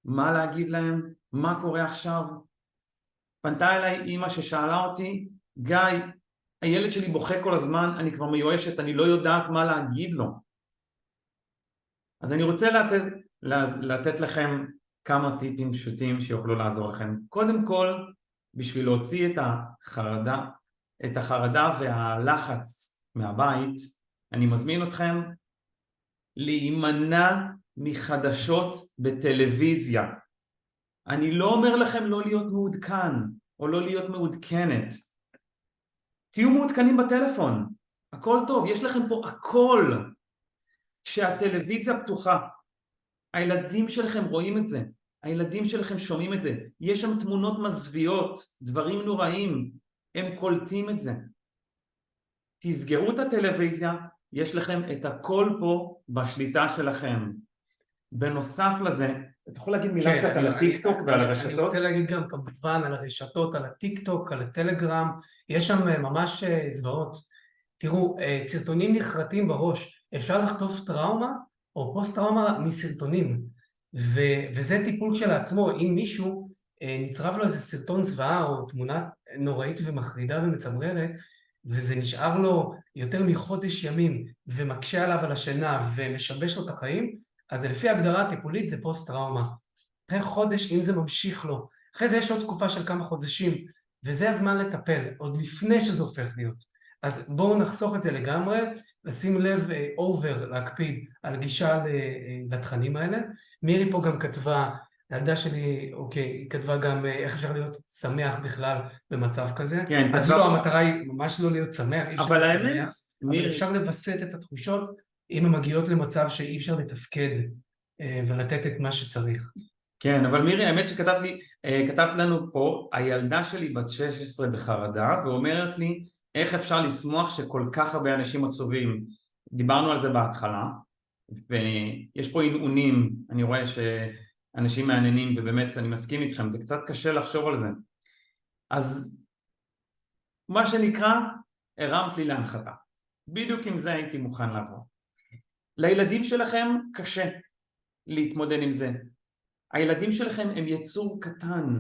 מה להגיד להם, מה קורה עכשיו. פנתה אליי אמא ששאלה אותי, גיא, הילד שלי בוכה כל הזמן, אני כבר מיואשת, אני לא יודעת מה להגיד לו. אז אני רוצה לתת לכם כמה טיפים פשוטים שיוכלו לעזור לכם. קודם כל, בשביל להוציא את החרדה והלחץ מהבית, אני מזמין אתכם להימנע מחדשות בטלוויזיה. אני לא אומר לכם לא להיות מעודכן או לא להיות מעודכנת. תהיו מעודכנים בטלפון, הכל טוב, יש לכם פה הכל. כשהטלוויזיה פתוחה, הילדים שלכם רואים את זה, הילדים שלכם שומעים את זה, יש שם תמונות מזוויעות, דברים נוראים, הם קולטים את זה. תסגרו את הטלוויזיה, יש לכם את הכל פה בשליטה שלכם. בנוסף לזה, אתה יכול להגיד מילה קצת על הטיק טוק ועל הרשתות? אני רוצה להגיד גם כמובן על הרשתות, על הטיק טוק, על הטלגרם, יש שם ממש זוועות. תראו, סרטונים נחרטים בראש, אפשר לחטוף טראומה או פוסט טראומה מסרטונים, וזה טיפול כשלעצמו. אם מישהו נצרב לו איזה סרטון זוועה או תמונה נוראית ומחרידה ומצמררת, וזה נשאר לו יותר מחודש ימים ומקשה עליו על השינה ומשבש לו את החיים, אז לפי ההגדרה הטיפולית זה פוסט טראומה. אחרי חודש, אם זה ממשיך לו, אחרי זה יש עוד תקופה של כמה חודשים, וזה הזמן לטפל, עוד לפני שזה הופך להיות. אז בואו נחסוך את זה לגמרי, לשים לב אובר, להקפיד על גישה לתכנים האלה. מירי פה גם כתבה, הילדה שלי, אוקיי, היא כתבה גם איך אפשר להיות שמח בכלל במצב כזה. כן, אז לא, המטרה היא ממש לא להיות שמח, אי אפשר אבל להיות האמת, שמח, אבל אפשר לבסט את התחושות אם הן מגיעות למצב שאי אפשר לתפקד ולתת את מה שצריך. כן, אבל מירי, האמת כתבת לנו פה, הילדה שלי בת 16 בחרדה, ואומרת לי, איך אפשר לשמוח שכל כך הרבה אנשים עצובים? דיברנו על זה בהתחלה, ויש פה ענעונים, אני רואה שאנשים מעניינים, ובאמת אני מסכים איתכם, זה קצת קשה לחשוב על זה. אז מה שנקרא, הרמת לי להנחתה. בדיוק עם זה הייתי מוכן לעבור. לילדים שלכם קשה להתמודד עם זה. הילדים שלכם הם יצור קטן,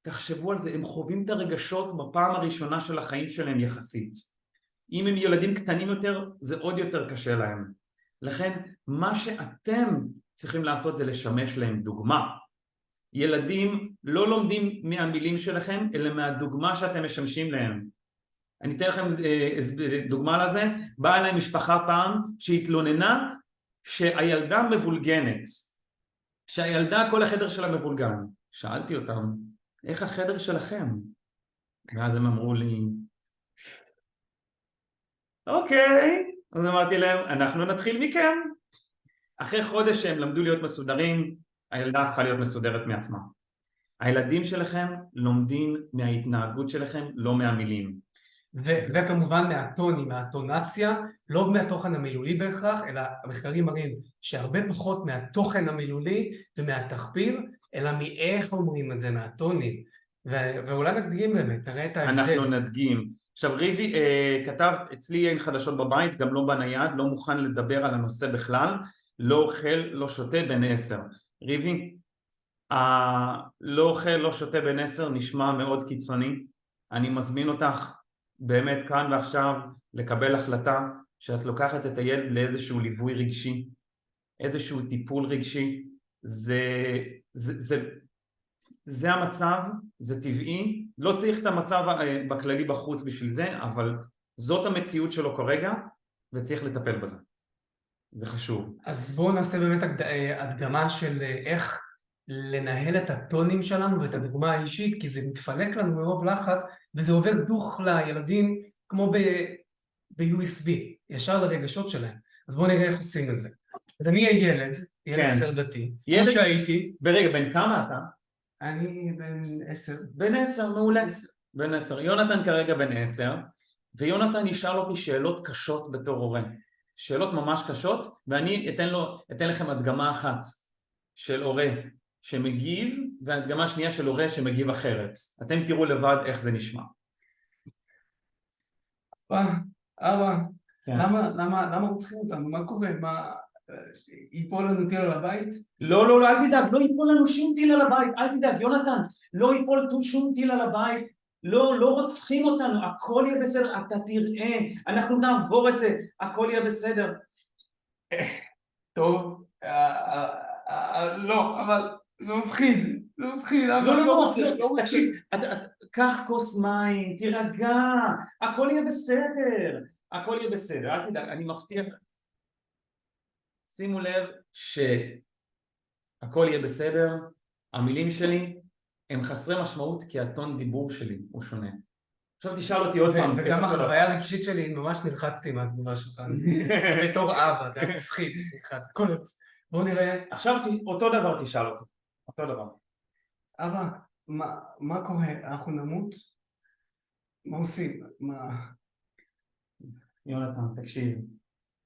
תחשבו על זה, הם חווים את הרגשות בפעם הראשונה של החיים שלהם יחסית. אם הם ילדים קטנים יותר, זה עוד יותר קשה להם. לכן, מה שאתם צריכים לעשות זה לשמש להם דוגמה. ילדים לא לומדים מהמילים שלכם, אלא מהדוגמה שאתם משמשים להם. אני אתן לכם דוגמה לזה, באה אליי משפחה פעם שהתלוננה שהילדה מבולגנת. שהילדה כל החדר שלה מבולגן. שאלתי אותם, איך החדר שלכם? ואז הם אמרו לי, אוקיי, אז אמרתי להם, אנחנו נתחיל מכם. אחרי חודש שהם למדו להיות מסודרים, הילדה הפכה להיות מסודרת מעצמה. הילדים שלכם לומדים מההתנהגות שלכם, לא מהמילים. וכמובן מהטונים, מהטונציה, לא מהתוכן המילולי בהכרח, אלא המחקרים מראים שהרבה פחות מהתוכן המילולי ומהתחביר, אלא מאיך אומרים את זה, מהטונים. ואולי נדגים באמת, נראה את ההבדל. אנחנו נדגים. עכשיו ריבי כתב, אצלי אין חדשות בבית, גם לא בנייד, לא מוכן לדבר על הנושא בכלל, לא אוכל, לא שותה בן 10. ריבי, לא אוכל, לא שותה בן 10 נשמע מאוד קיצוני. אני מזמין אותך באמת כאן ועכשיו לקבל החלטה שאת לוקחת את הילד לאיזשהו ליווי רגשי, איזשהו טיפול רגשי. זה המצב, זה טבעי, לא צריך את המצב בכללי בחוץ בשביל זה, אבל זאת המציאות שלו כרגע וצריך לטפל בזה. זה חשוב. אז בואו נעשה באמת הדגמה של איך לנהל את הטונים שלנו ואת הדוגמה האישית, כי זה מתפלק לנו מרוב לחץ, וזה עובר דוך לילדים כמו ב-USB, ישר לרגשות שלהם. אז בואו נראה איך עושים את זה. אז אני אהיה ילד חרדתי, כמו שהייתי. ברגע, בן כמה אתה? אני בן 10. בן 10, מעולה. בן 10. יונתן כרגע בן 10, ויונתן ישאל אותי שאלות קשות בתור הורה. שאלות ממש קשות, ואני אתן לכם הדגמה אחת של הורה שמגיב, והדגמה שנייה של הורה שמגיב אחרת. אתם תראו לבד איך זה נשמע. אבא, למה רוצחים אותנו? מה קורה? ייפול לנו טיל על הבית? לא, אל תדאג, לא ייפול לנו שום טיל על הבית, אל תדאג, יונתן, לא ייפול שום טיל על הבית, לא רוצחים אותנו, הכל יהיה בסדר, אתה תראה, אנחנו נעבור את זה, הכל יהיה בסדר. טוב, לא, אבל זה מפחיד, לא, תקשיב, קח כוס מים, תירגע, הכל יהיה בסדר, אל תדאג, אני מבטיח. שימו לב שהכל יהיה בסדר, המילים שלי הם חסרי משמעות כי הטון דיבור שלי הוא שונה. עכשיו תשאל אותי עוד פעם. וגם החוויה הרגשית שלי, ממש נלחצתי מהתגובה שלך, בתור אבא, זה היה מפחיד, נלחץ, בואו נראה. עכשיו אותו דבר תשאל אותי, אותו דבר. אבא, מה קורה? אנחנו נמות? מה עושים? יונתן, תקשיב,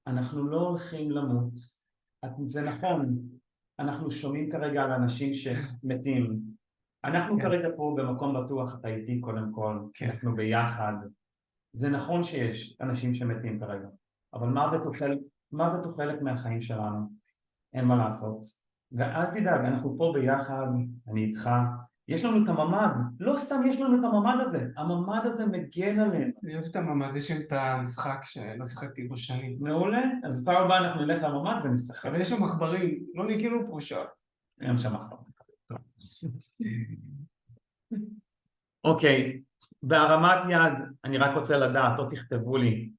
אנחנו לא הולכים למות. זה נכון, אנחנו שומעים כרגע על אנשים שמתים. אנחנו כן, כרגע פה במקום בטוח, אתה איתי קודם כל, כן. אנחנו ביחד. זה נכון שיש אנשים שמתים כרגע, אבל מוות הוא חלק מהחיים שלנו, אין מה לעשות. ואל תדאג, אנחנו פה ביחד, אני איתך. יש לנו את הממ"ד, לא סתם יש לנו את הממ"ד הזה, הממ"ד הזה מגן עלינו. אני אוהב את הממ"ד, יש שם את המשחק שלא שיחקתי בו שנים. מעולה, אז פעם הבאה אנחנו נלך לממ"ד ונשחק. אבל יש שם עכברים, לא ניקינו פה שם. אין שם מחר. אוקיי, בהרמת יד אני רק רוצה לדעת, או תכתבו לי,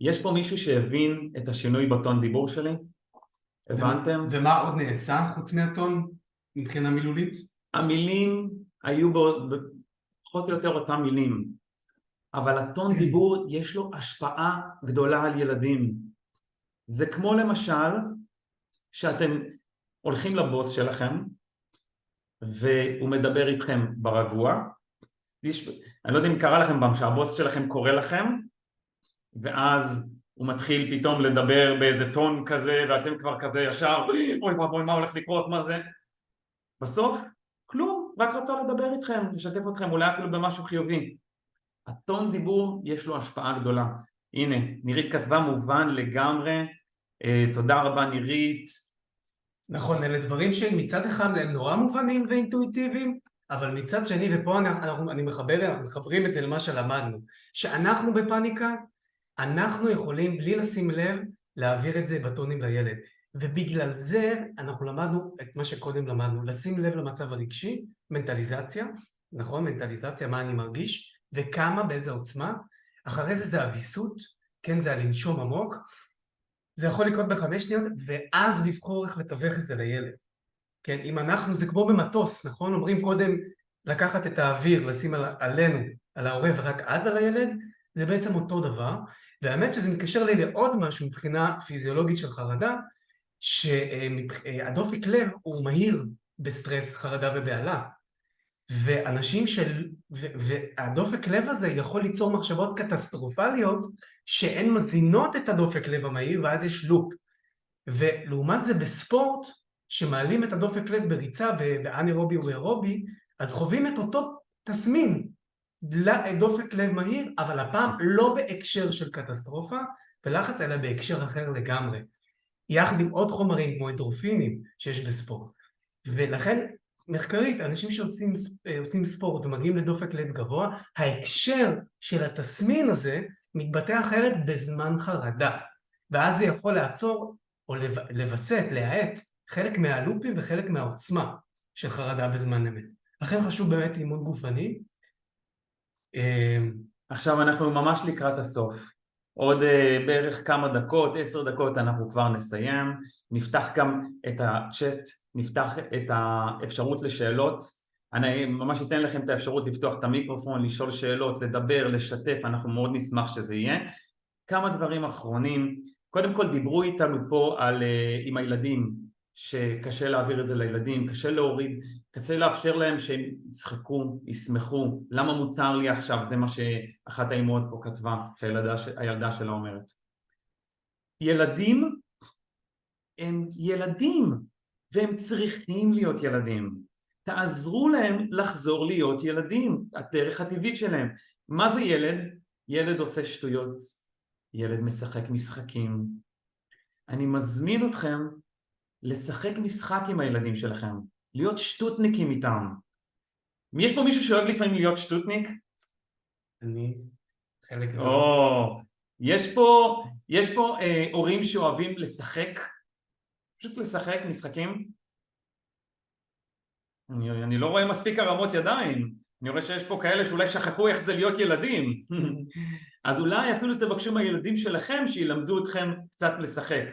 יש פה מישהו שהבין את השינוי בטון דיבור שלי? הבנתם? ומה עוד נעשה חוץ מהטון מבחינה מילולית? המילים היו פחות או יותר אותם מילים, אבל הטון דיבור יש לו השפעה גדולה על ילדים. זה כמו למשל שאתם הולכים לבוס שלכם והוא מדבר איתכם ברגוע. אני לא יודע אם קרה לכם פעם שהבוס שלכם קורא לכם ואז הוא מתחיל פתאום לדבר באיזה טון כזה ואתם כבר כזה ישר אוי ואבוי מה הולך לקרות, מה זה? בסוף כלום, רק רצה לדבר איתכם, לשתף אתכם, אולי אפילו במשהו חיובי. הטון דיבור יש לו השפעה גדולה. הנה, נירית כתבה מובן לגמרי, תודה רבה נירית. נכון, אלה דברים שמצד אחד הם נורא מובנים ואינטואיטיביים, אבל מצד שני, ופה אנחנו מחברים את זה למה שלמדנו, שאנחנו בפאניקה, אנחנו יכולים בלי לשים לב להעביר את זה בטונים לילד. ובגלל זה אנחנו למדנו את מה שקודם למדנו, לשים לב למצב הרגשי, מנטליזציה, נכון? מנטליזציה, מה אני מרגיש, וכמה, באיזה עוצמה. אחרי זה זה הוויסות, כן, זה הלנשום עמוק. זה יכול לקרות ב5 שניות, ואז לבחור איך לתווך את זה לילד. כן, אם אנחנו, זה כמו במטוס, נכון? אומרים קודם לקחת את האוויר, לשים עלינו, על ההורה, ורק אז על הילד, זה בעצם אותו דבר. והאמת שזה מתקשר לי לעוד משהו מבחינה פיזיולוגית של חרדה, שהדופק לב הוא מהיר בסטרס, חרדה ובהלה. ואנשים והדופק לב הזה יכול ליצור מחשבות קטסטרופליות שהן מזינות את הדופק לב המהיר ואז יש לופ. ולעומת זה בספורט שמעלים את הדופק לב בריצה באנאירובי ובאירובי אז חווים את אותו תסמין דופק לב מהיר אבל הפעם לא בהקשר של קטסטרופה ולחץ אלא בהקשר אחר לגמרי. יחד עם עוד חומרים כמו אנדורפינים שיש בספורט. ולכן מחקרית, אנשים שעושים ספורט ומגיעים לדופק לב גבוה, ההקשר של התסמין הזה מתבטא אחרת בזמן חרדה. ואז זה יכול לעצור או לבסט, להאט, חלק מהלופים וחלק מהעוצמה של חרדה בזמן אמת. לכן חשוב באמת אימון גופני. עכשיו אנחנו ממש לקראת הסוף. עוד בערך כמה דקות, 10 דקות אנחנו כבר נסיים. נפתח גם את הצ'אט, נפתח את האפשרות לשאלות. אני ממש אתן לכם את האפשרות לפתוח את המיקרופון, לשאול שאלות, לדבר, לשתף, אנחנו מאוד נשמח שזה יהיה. כמה דברים אחרונים. קודם כל דיברו איתנו פה עם הילדים, שקשה להעביר את זה לילדים, קשה להוריד, קשה לאפשר להם שהם יצחקו, ישמחו. למה מותר לי עכשיו? זה מה שאחת האימהות פה כתבה, שהילדה שלה אומרת. ילדים הם ילדים, והם צריכים להיות ילדים. תעזרו להם לחזור להיות ילדים, הדרך הטבעית שלהם. מה זה ילד? ילד עושה שטויות, ילד משחק משחקים. אני מזמין אתכם לשחק משחק עם הילדים שלכם, להיות שטוטניקים איתם. יש פה מישהו שאוהב לפעמים להיות שטוטניק? אני חלק גדול. יש פה הורים שאוהבים לשחק, פשוט לשחק משחקים. אני לא רואה מספיק הרמות ידיים, אני רואה שיש פה כאלה שאולי שכחו איך זה להיות ילדים. אז אולי אפילו תבקשו מהילדים שלכם שילמדו אתכם קצת לשחק.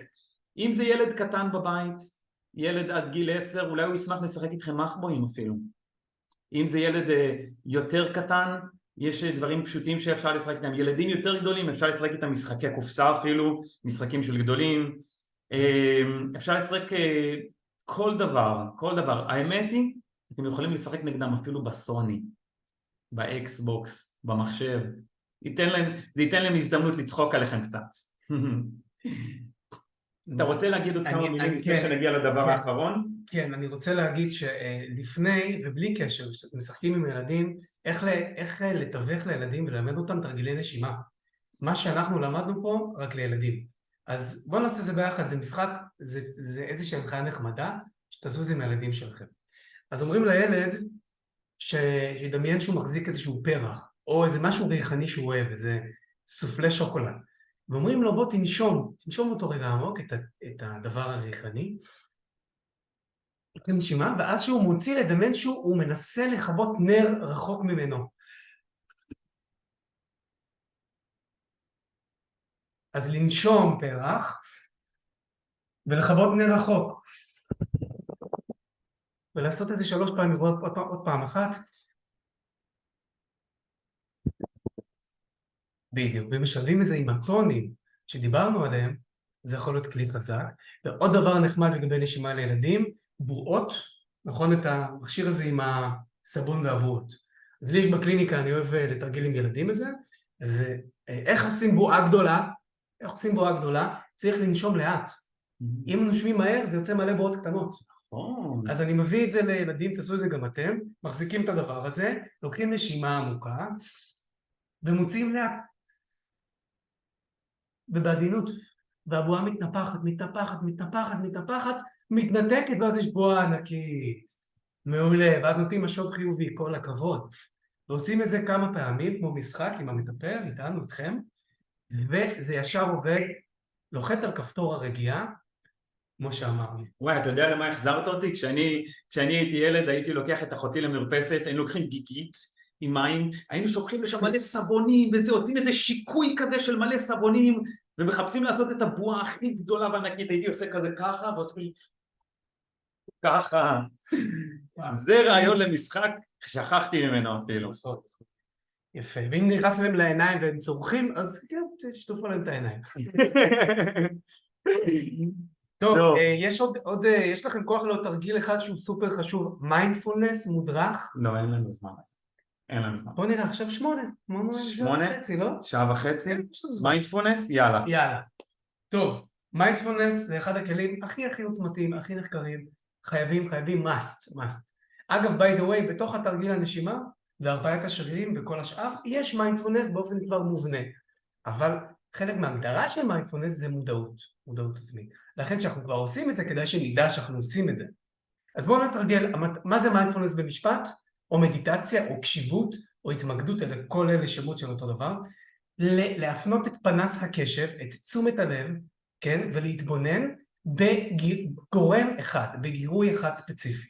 אם זה ילד קטן בבית, ילד עד גיל 10, אולי הוא ישמח לשחק איתכם מחבואים אפילו. אם זה ילד יותר קטן, יש דברים פשוטים שאפשר לשחק איתם. ילדים יותר גדולים, אפשר לשחק איתם משחקי קופסה אפילו, משחקים של גדולים. אפשר לשחק כל דבר, כל דבר. האמת היא אתם יכולים לשחק נגדם אפילו בסוני, באקסבוקס, במחשב. זה ייתן להם הזדמנות לצחוק עליכם קצת. אתה רוצה להגיד עוד כמה מילים לפני כן, שנגיע לדבר כן. האחרון? כן, אני רוצה להגיד שלפני ובלי קשר, כשאתם משחקים עם ילדים, איך לתווך לילדים וללמד אותם תרגילי נשימה. מה שאנחנו למדנו פה, רק לילדים. אז בואו נעשה את זה ביחד, זה משחק, זה איזושהי הנחיה נחמדה, שתעשו את זה עם הילדים שלכם. אז אומרים לילד שידמיין שהוא מחזיק איזשהו פרח, או איזה משהו ריחני שהוא אוהב, איזה סופלי שוקולד. ואומרים לו, בוא תנשום אותו רגע עמוק, את הדבר הריחני, נשימה, ואז שהוא מוציא לדמיין שהוא מנסה לכבות נר רחוק ממנו. אז לנשום פרח, ולכבות נר רחוק. ולעשות את זה 3 פעמים, עוד פעם אחת. בדיוק, ומשלבים את זה עם הטונים שדיברנו עליהם, זה יכול להיות כלי חזק. ועוד דבר נחמד לגבי נשימה לילדים, בועות, נכון את המכשיר הזה עם הסבון והבועות. אז לי יש בקליניקה, אני אוהב לתרגל עם ילדים את זה, אז איך עושים בועה גדולה? איך עושים בועה גדולה? צריך לנשום לאט. אם נושמים מהר, זה יוצא מלא בועות קטנות. אז אני מביא את זה לילדים, תעשו את זה גם אתם, מחזיקים את הדבר הזה, לוקחים נשימה עמוקה, ומוציאים לאט. ובעדינות, והבועה מתנפחת, מתנתקת, ואז יש בועה ענקית. מעולה, ואז נותנים משוב חיובי, כל הכבוד. ועושים את זה כמה פעמים, כמו משחק עם המטפל, איתנו, איתכם, וזה ישר עובד, לוחץ על כפתור הרגיעה, כמו שאמרנו. וואי, אתה יודע למה החזרת אותי? כשאני הייתי ילד, הייתי לוקח את אחותי למרפסת, היינו לוקחים גיגית עם מים, היינו שוקחים לשם מלא סבונים, וזה עושים איזה שיקוי כזה של מלא סבונים, ומחפשים לעשות את הבועה הכי גדולה וענקית, הייתי עושה כזה ככה, ועושה ככה. זה רעיון למשחק, שכחתי ממנו אפילו. יפה, ואם נכנס להם לעיניים והם צורכים, אז כן, תשטופו להם את העיניים. טוב, יש לכם כוח לעוד תרגיל אחד שהוא סופר חשוב, מיינדפולנס מודרך? לא, אין לנו זמן. אין לנו זמן. בוא נראה, עכשיו 8. 8 וחצי, לא? שעה וחצי? מיינדפולנס? יאללה. יאללה. טוב, מיינדפולנס זה אחד הכלים הכי עוצמתיים, הכי נחקרים, חייבים, must. אגב, by the way, בתוך התרגיל הנשימה, והרפאיית השרירים וכל השאר, יש מיינדפולנס באופן כבר מובנה. אבל חלק מההגדרה של מיינדפולנס זה מודעות עצמית. לכן שאנחנו כבר עושים את זה, כדאי שנדע שאנחנו עושים את זה. אז בואו נתרגל, מה זה מיינדפולנס במשפט? או מדיטציה, או קשיבות, או התמקדות, אלה כל אלה שמות של אותו דבר. להפנות את פנס הקשב, את תשומת הלב, כן, ולהתבונן בגורם אחד, בגירוי אחד ספציפי.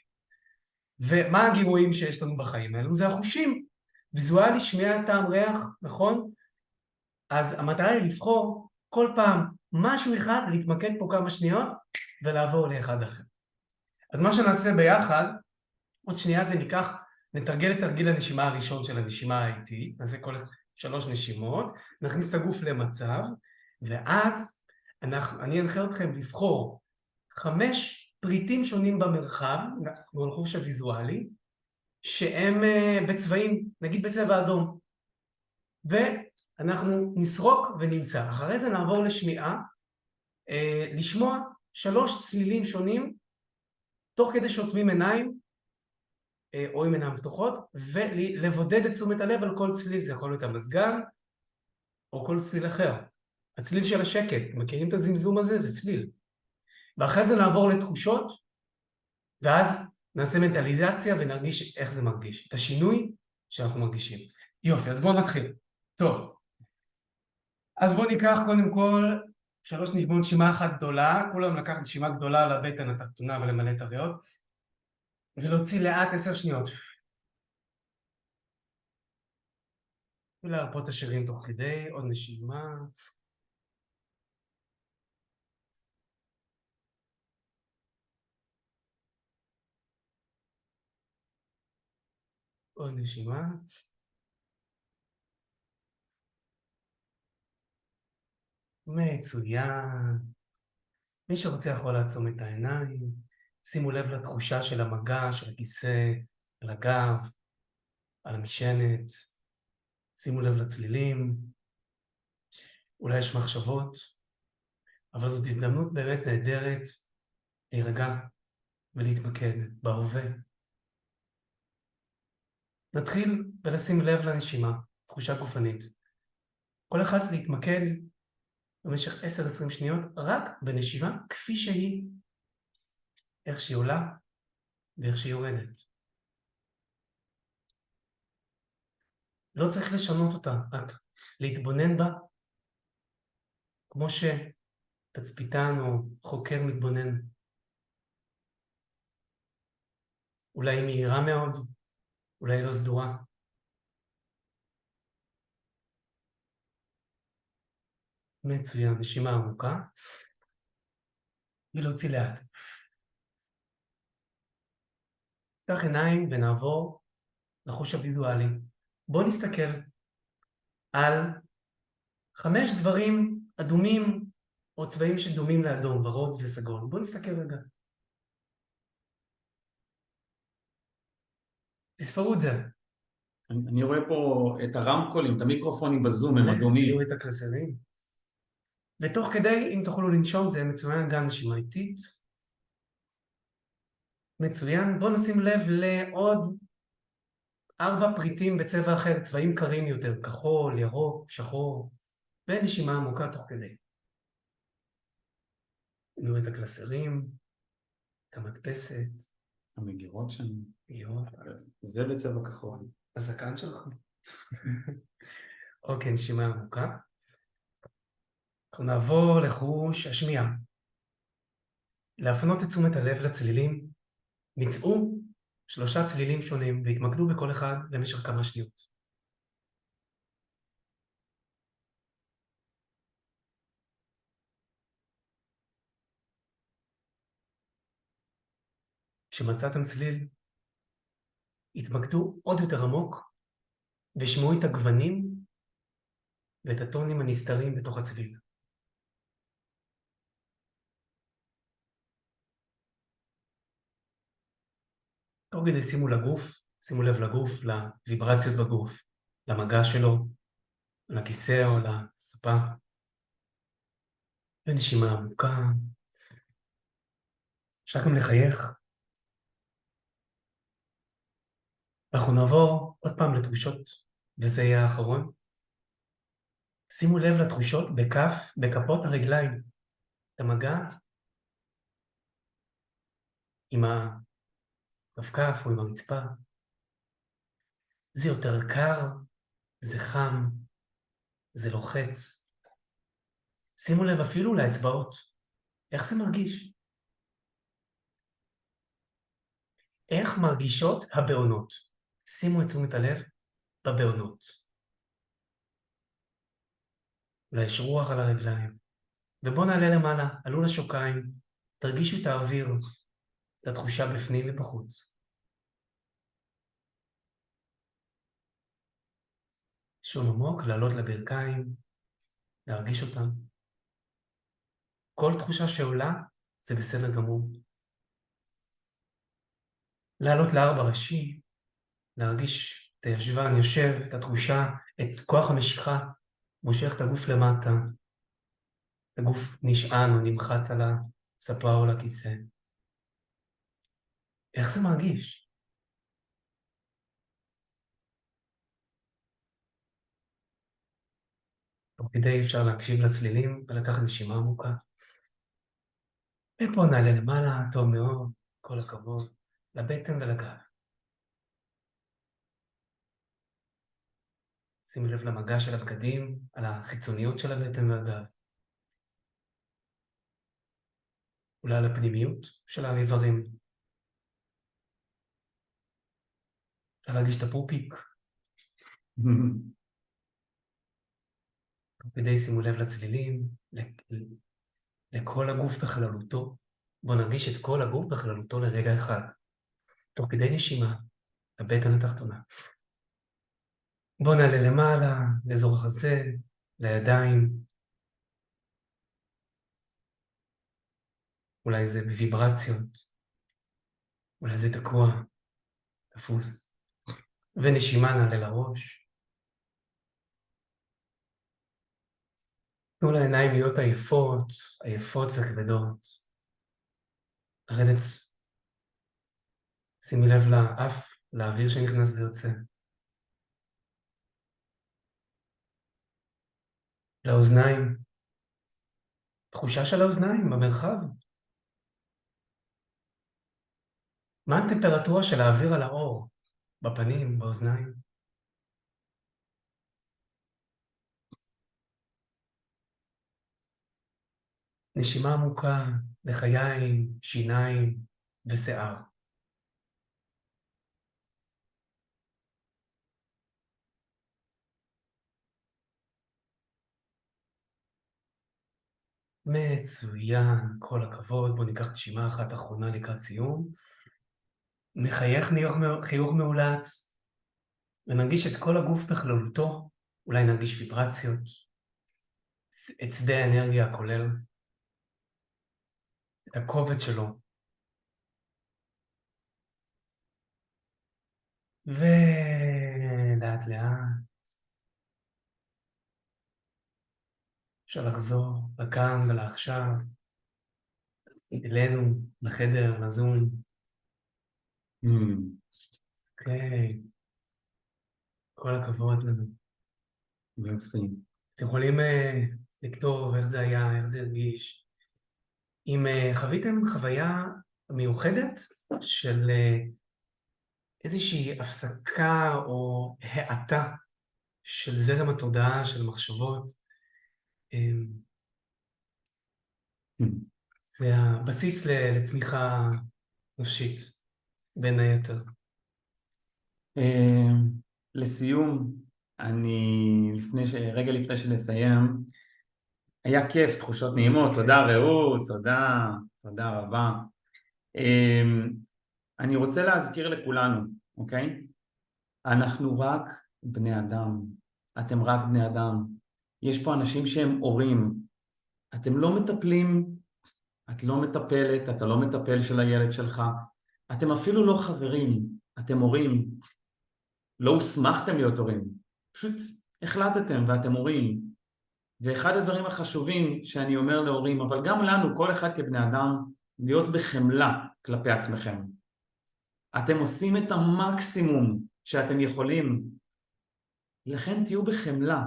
ומה הגירויים שיש לנו בחיים האלו? זה החושים. ויזואלי, שמיעה, טעם, ריח, נכון? אז המטרה היא לבחור כל פעם משהו אחד, להתמקד פה כמה שניות, ולעבור לאחד אחר. אז מה שנעשה ביחד, עוד שנייה זה נתרגל את תרגיל הנשימה הראשון של הנשימה האיטית, נעשה כל 3 נשימות, נכניס את הגוף למצב, ואז אני אנחה אתכם לבחור 5 פריטים שונים במרחב, אנחנו על חוש הוויזואלי, שהם בצבעים, נגיד בצבע אדום. ואנחנו נסרוק ונמצא. אחרי זה נעבור לשמיעה, לשמוע 3 צלילים שונים, תוך כדי שעוצמים עיניים, או עם עיניים פתוחות, ולבודד את תשומת הלב על כל צליל, זה יכול להיות המזגן, או כל צליל אחר. הצליל של השקט, מכירים את הזמזום הזה? זה צליל. ואחרי זה נעבור לתחושות, ואז נעשה מנטליזציה ונרגיש איך זה מרגיש, את השינוי שאנחנו מרגישים. יופי, אז בואו נתחיל. טוב. אז בואו ניקח קודם כל 3 נשימה אחת גדולה, כולם לקחת נשימה גדולה על הבטן התחתונה ולמלא את הריאות, ולהוציא לאט 10 שניות. ולהרפות את השרירים תוך כדי, עוד נשימה. עוד נשימה. מצוין. מי שרוצה יכול לעצום את העיניים, שימו לב לתחושה של המגע, של הכיסא, על הגב, על המשענת. שימו לב לצלילים. אולי יש מחשבות, אבל זאת הזדמנות באמת נהדרת להירגע ולהתמקד בהווה. נתחיל ולשים לב לנשימה, תחושה גופנית. כל אחד להתמקד במשך 10-20 שניות רק בנשימה כפי שהיא, איך שהיא עולה ואיך שהיא יורדת. לא צריך לשנות אותה, רק להתבונן בה, כמו שתצפיתן או חוקר מתבונן. אולי היא מהירה מאוד, אולי היא לא סדורה. מצוין, נשימה עמוקה. ולהוציא לאט. נפתח עיניים ונעבור לחוש הוויזואלי. בואו נסתכל על 5 דברים אדומים או צבעים שדומים לאדום, ורוד וסגול. בואו נסתכל רגע. תספרו את זה. אני רואה פה את הרמקולים, את המיקרופונים בזום, הם אני אדומים. רואה את הקלסרים. ותוך כדי, אם תוכלו לנשום, זה מצוין, גם נשימה איטית. מצוין. בואו נשים לב לעוד 4 פריטים בצבע אחר, צבעים קרים יותר, כחול, ירוק, שחור, ונשימה עמוקה תוך כדי. נראו את הקלסרים, את המדפסת. המגירות שם. מגירות. זה בצבע כחול. הזקן שלך. אוקיי, נשימה עמוקה. אנחנו נעבור לחוש השמיעה. להפנות את תשומת הלב לצלילים, מצאו 3 צלילים שונים והתמקדו בכל אחד במשך כמה שניות. כשמצאתם צליל, התמקדו עוד יותר עמוק ושמעו את הגוונים ואת הטונים הנסתרים בתוך הצליל. תוך כדי שימו לב לגוף, לוויברציות בגוף, למגע שלו, לכיסא או לספה. ונשימה עמוקה. אפשר גם לחייך. אנחנו נעבור עוד פעם לתחושות, וזה יהיה האחרון. שימו לב לתחושות בכפות הרגליים, את המגע עם הכפכף או עם הרצפה. זה יותר קר, זה חם, זה לוחץ. שימו לב אפילו לאצבעות, איך זה מרגיש? איך מרגישות הבעונות? שימו את תשומת הלב בבעונות. אולי יש רוח על הרגליים. ובואו נעלה למעלה, עלו לשוקיים, תרגישו את האוויר, את התחושה בפנים ובחוץ. שום עמוק, לעלות לברכיים, להרגיש אותם. כל תחושה שעולה זה בסדר גמור. לעלות לארבע ראשי, להרגיש את הישבן יושב, את התחושה, את כוח המשיכה, מושך את הגוף למטה. את הגוף נשען או נמחץ על הספה או על הכיסא. איך זה מרגיש? תוך כדי אפשר להקשיב לצלילים ולקחת נשימה עמוקה. ופה נעלה למעלה, טוב מאוד, כל הכבוד, לבטן ולגב. שימי לב למגע של הבגדים, על החיצוניות של הבטן והגב. אולי על הפנימיות של האיברים. אפשר להרגיש את הפופיק. כדי שימו לב לצלילים, לכל הגוף בכללותו. בואו נרגיש את כל הגוף בכללותו לרגע אחד. תוך כדי נשימה, לבטן התחתונה. בואו נעלה למעלה, לאזור החזה, לידיים. אולי זה בוויברציות. אולי זה תקוע, תפוס. ונשימה נעלה לראש. תנו לעיניים להיות עייפות, עייפות וכבדות. לרדת, שימי לב לאף, לאוויר שנכנס ויוצא. לאוזניים. תחושה של האוזניים במרחב. מה הטמפרטורה של האוויר על האור? בפנים, באוזניים. נשימה עמוקה לחיים, שיניים ושיער. מצוין, כל הכבוד. בואו ניקח נשימה אחת אחרונה לקראת סיום. נחייך חיוך מאולץ, ונרגיש את כל הגוף בכללותו. אולי נרגיש ויברציות, את שדה האנרגיה הכולל, את הכובד שלו. ולאט לאט אפשר לחזור לכאן ולעכשיו, אלינו, לחדר, לזום. אוקיי. כל הכבוד לנו. יופי. אתם יכולים לכתוב איך זה היה, איך זה הרגיש. אם חוויתם חוויה מיוחדת של איזושהי הפסקה או האטה של זרם התודעה, של מחשבות, זה הבסיס לצמיחה נפשית, בין היתר. לסיום, רגע לפני שנסיים, היה כיף, תחושות נעימות, תודה רעות, תודה רבה. אני רוצה להזכיר לכולנו, אוקיי? אנחנו רק בני אדם, אתם רק בני אדם. יש פה אנשים שהם הורים, אתם לא מטפלים, את לא מטפלת, אתה לא מטפל של הילד שלך, אתם אפילו לא חברים, אתם הורים, לא הוסמכתם להיות הורים, פשוט החלטתם ואתם הורים. ואחד הדברים החשובים שאני אומר להורים, אבל גם לנו, כל אחד כבני אדם, להיות בחמלה כלפי עצמכם. אתם עושים את המקסימום שאתם יכולים, לכן תהיו בחמלה.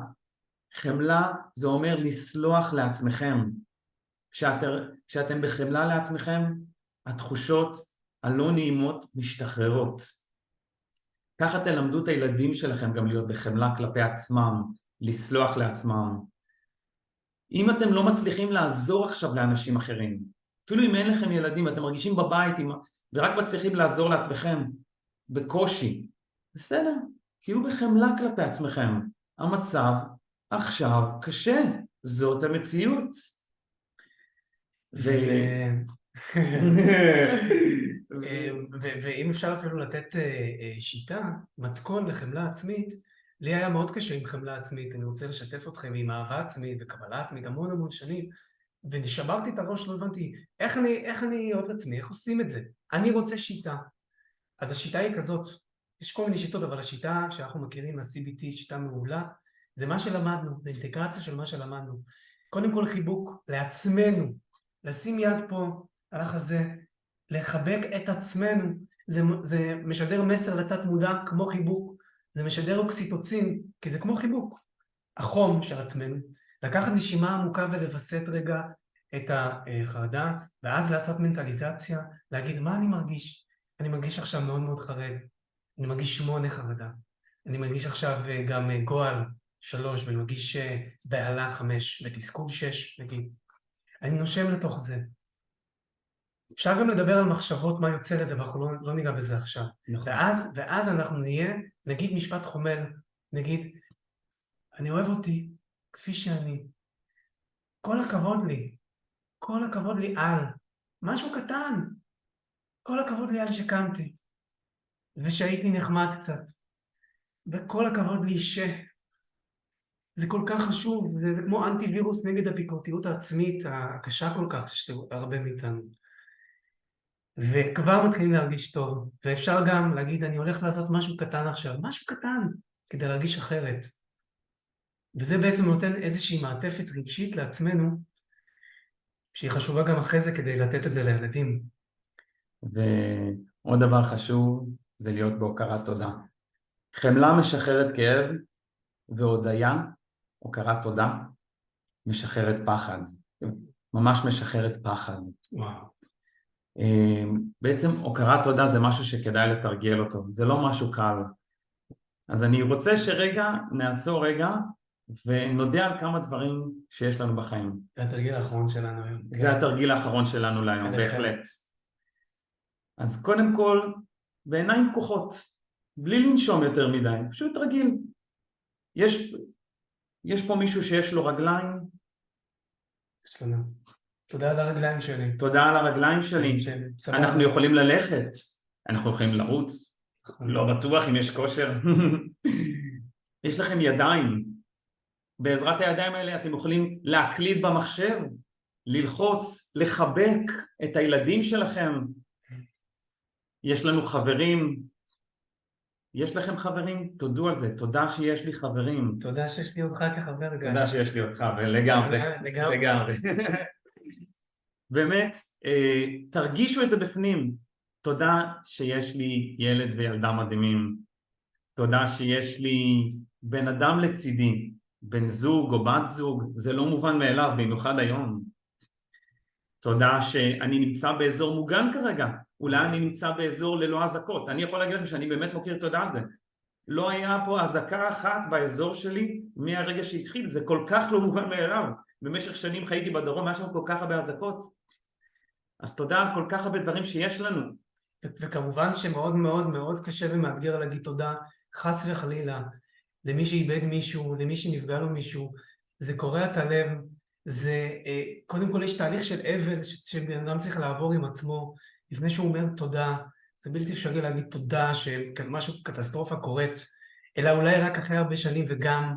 חמלה זה אומר לסלוח לעצמכם. כשאתם בחמלה לעצמכם, התחושות הלא נעימות משתחררות. ככה תלמדו את הילדים שלכם גם להיות בחמלה כלפי עצמם, לסלוח לעצמם. אם אתם לא מצליחים לעזור עכשיו לאנשים אחרים, אפילו אם אין לכם ילדים, אתם מרגישים בבית ורק מצליחים לעזור לעצמכם בקושי, בסדר, תהיו בחמלה כלפי עצמכם. המצב עכשיו קשה, זאת המציאות. ואם אפשר אפילו לתת שיטה, מתכון לחמלה עצמית, לי היה מאוד קשה עם חמלה עצמית, אני רוצה לשתף אתכם עם אהבה עצמית וקבלה עצמית המון שנים, ושברתי את הראש, לא הבנתי איך אני אוהב עצמי, איך עושים את זה. אני רוצה שיטה. אז השיטה היא כזאת, יש כל מיני שיטות, אבל השיטה שאנחנו מכירים, ה-CBT, שיטה מעולה, זה מה שלמדנו, זה אינטגרציה של מה שלמדנו. קודם כל חיבוק לעצמנו, לשים יד פה על החזה, לחבק את עצמנו, זה משדר מסר לתת מודע כמו חיבוק, זה משדר אוקסיטוצין, כי זה כמו חיבוק, החום של עצמנו, לקחת נשימה עמוקה ולווסת רגע את החרדה, ואז לעשות מנטליזציה, להגיד מה אני מרגיש? אני מרגיש עכשיו מאוד חרד, אני מרגיש 8 חרדה, אני מרגיש עכשיו גם גועל 3, ואני מרגיש בעלה 5, ותסכול 6 נגיד. אני נושם לתוך זה. אפשר גם לדבר על מחשבות, מה יוצא לזה, ואנחנו לא ניגע בזה עכשיו. נכון. ואז אנחנו נהיה, נגיד משפט חומל, נגיד, אני אוהב אותי כפי שאני. כל הכבוד לי על. משהו קטן. כל הכבוד לי על שקמתי. ושהייתי נחמד קצת. וכל הכבוד לי זה כל כך חשוב, זה כמו אנטי וירוס נגד הביקורתיות העצמית הקשה כל כך, שיש הרבה מאיתנו. וכבר מתחילים להרגיש טוב, ואפשר גם להגיד, אני הולך לעשות משהו קטן עכשיו, משהו קטן, כדי להרגיש אחרת. וזה בעצם נותן איזושהי מעטפת רגשית לעצמנו, שהיא חשובה גם אחרי זה כדי לתת את זה לילדים. ועוד דבר חשוב זה להיות בהוקרת תודה. חמלה משחררת כאב, והודיה, הוקרת תודה, משחררת פחד. ממש משחררת פחד. וואו. בעצם הוקרת תודה זה משהו שכדאי לתרגל אותו, זה לא משהו קל. אז אני רוצה שרגע נעצור רגע ונודה על כמה דברים שיש לנו בחיים. זה התרגיל האחרון שלנו היום. זה התרגיל האחרון שלנו להיום, בהחלט. אז קודם כל, בעיניים פקוחות, בלי לנשום יותר מדי, פשוט רגיל. יש פה מישהו שיש לו רגליים? יש לנו. תודה על הרגליים שלי. תודה על הרגליים שלי. אנחנו יכולים ללכת, אנחנו יכולים לרוץ, לא בטוח אם יש כושר. יש לכם ידיים. בעזרת הידיים האלה אתם יכולים להקליד במחשב, ללחוץ, לחבק את הילדים שלכם. יש לנו חברים. יש לכם חברים? תודו על זה. תודה שיש לי חברים. תודה שיש לי אותך כחבר. תודה שיש לי אותך, ולגמרי. לגמרי. באמת, תרגישו את זה בפנים. תודה שיש לי ילד וילדה מדהימים. תודה שיש לי בן אדם לצידי, בן זוג או בת זוג, זה לא מובן מאליו, במיוחד היום. תודה שאני נמצא באזור מוגן כרגע, אולי אני נמצא באזור ללא אזעקות. אני יכול להגיד לכם שאני באמת מוקיר תודה על זה. לא היה פה אזעקה אחת באזור שלי מהרגע שהתחיל, זה כל כך לא מובן מאליו. במשך שנים חייתי בדרום, היה שם כל כך הרבה אזעקות. אז תודה על כל כך הרבה דברים שיש לנו. וכמובן שמאוד מאוד מאוד קשה ומאתגר להגיד תודה, חס וחלילה, למי שאיבד מישהו, למי שנפגע לו מישהו, זה קורע את הלב, זה, קודם כל יש תהליך של אבל שבן אדם צריך לעבור עם עצמו, לפני שהוא אומר תודה, זה בלתי אפשרי להגיד תודה שמשהו קטסטרופה קורית, אלא אולי רק אחרי הרבה שנים, וגם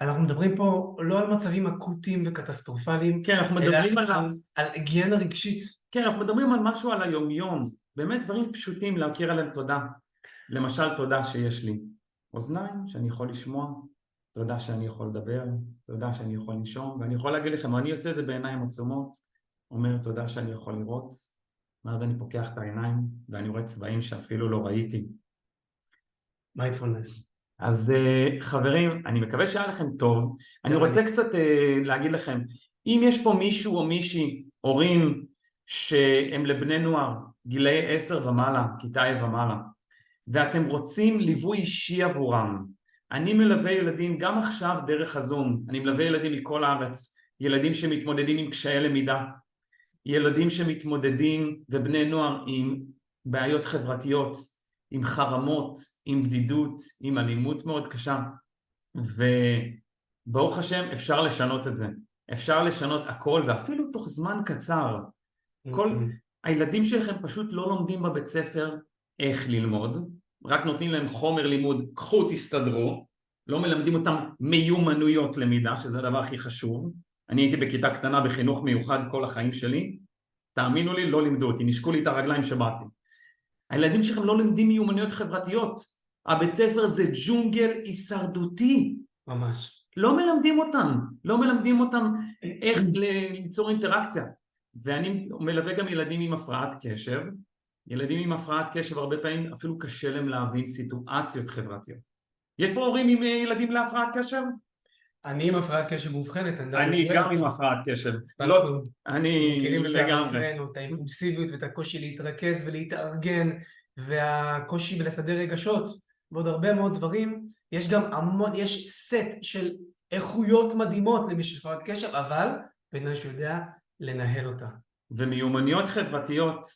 אנחנו מדברים פה לא על מצבים אקוטיים וקטסטרופליים, כן, אנחנו מדברים על היגיינה רגשית. כן, אנחנו מדברים על משהו על היום-יום, באמת דברים פשוטים להכיר עליהם תודה. למשל, תודה שיש לי אוזניים שאני יכול לשמוע, תודה שאני יכול לדבר, תודה שאני יכול לנשום, ואני יכול להגיד לכם, אני עושה את זה בעיניים עצומות, אומר תודה שאני יכול לראות, ואז אני פוקח את העיניים, ואני רואה צבעים שאפילו לא ראיתי. מיינדפולנס. אז חברים, אני מקווה שהיה לכם טוב. אני רוצה קצת להגיד לכם, אם יש פה מישהו או מישהי, הורים שהם לבני נוער, גילאי 10 ומעלה, כיתה ומעלה, ואתם רוצים ליווי אישי עבורם, אני מלווה ילדים גם עכשיו דרך הזום, אני מלווה ילדים מכל הארץ, ילדים שמתמודדים עם קשיי למידה, ילדים שמתמודדים ובני נוער עם בעיות חברתיות, עם חרמות, עם בדידות, עם אלימות מאוד קשה, וברוך השם אפשר לשנות את זה, אפשר לשנות הכל, ואפילו תוך זמן קצר. הילדים שלכם פשוט לא לומדים בבית ספר איך ללמוד, רק נותנים להם חומר לימוד, קחו תסתדרו, לא מלמדים אותם מיומנויות למידה, שזה הדבר הכי חשוב. אני הייתי בכיתה קטנה בחינוך מיוחד כל החיים שלי, תאמינו לי, לא לימדו אותי, נשקו לי את הרגליים שבאתי. הילדים שלכם לא לומדים מיומנויות חברתיות, הבית ספר זה ג'ונגל הישרדותי. ממש. לא מלמדים אותם איך ליצור אינטראקציה. ואני מלווה גם ילדים עם הפרעת קשב. ילדים עם הפרעת קשב הרבה פעמים אפילו קשה להם להבין סיטואציות חברתיות. יש פה הורים עם ילדים להפרעת קשב? אני עם הפרעת קשב מאובחנת. אני גם עם הפרעת קשב. אני מכירים לגמרי. את האימפולסיביות ואת הקושי להתרכז ולהתארגן, והקושי בלסדר רגשות, ועוד הרבה מאוד דברים. יש גם יש סט של איכויות מדהימות למי שהפרעת קשב, אבל בן שיודע לנהל אותה. ומיומנויות חברתיות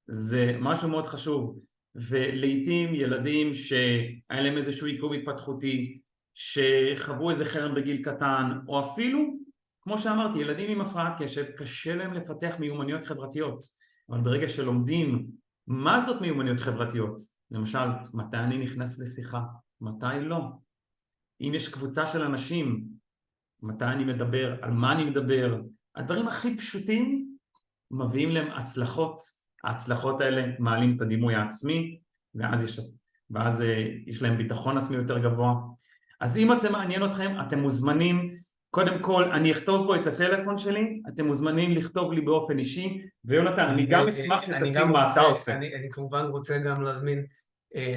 זה משהו מאוד חשוב, ולעיתים ילדים שהיה להם איזשהו עיכוב התפתחותי, שחוו איזה חרם בגיל קטן, או אפילו, כמו שאמרתי, ילדים עם הפרעת קשב, קשה להם לפתח מיומנויות חברתיות, אבל ברגע שלומדים מה זאת מיומנויות חברתיות, למשל, מתי אני נכנס לשיחה, מתי לא, אם יש קבוצה של אנשים, מתי אני מדבר, על מה אני מדבר, הדברים הכי פשוטים מביאים להם הצלחות ההצלחות האלה מעלים את הדימוי העצמי, ואז יש להם ביטחון עצמי יותר גבוה. אז אם אתם מעניין אתכם, אתם מוזמנים, קודם כל אני אכתוב פה את הטלפון שלי, אתם מוזמנים לכתוב לי באופן אישי, ויונתן, אני גם אשמח שתציג מה אתה עושה. אני כמובן רוצה גם להזמין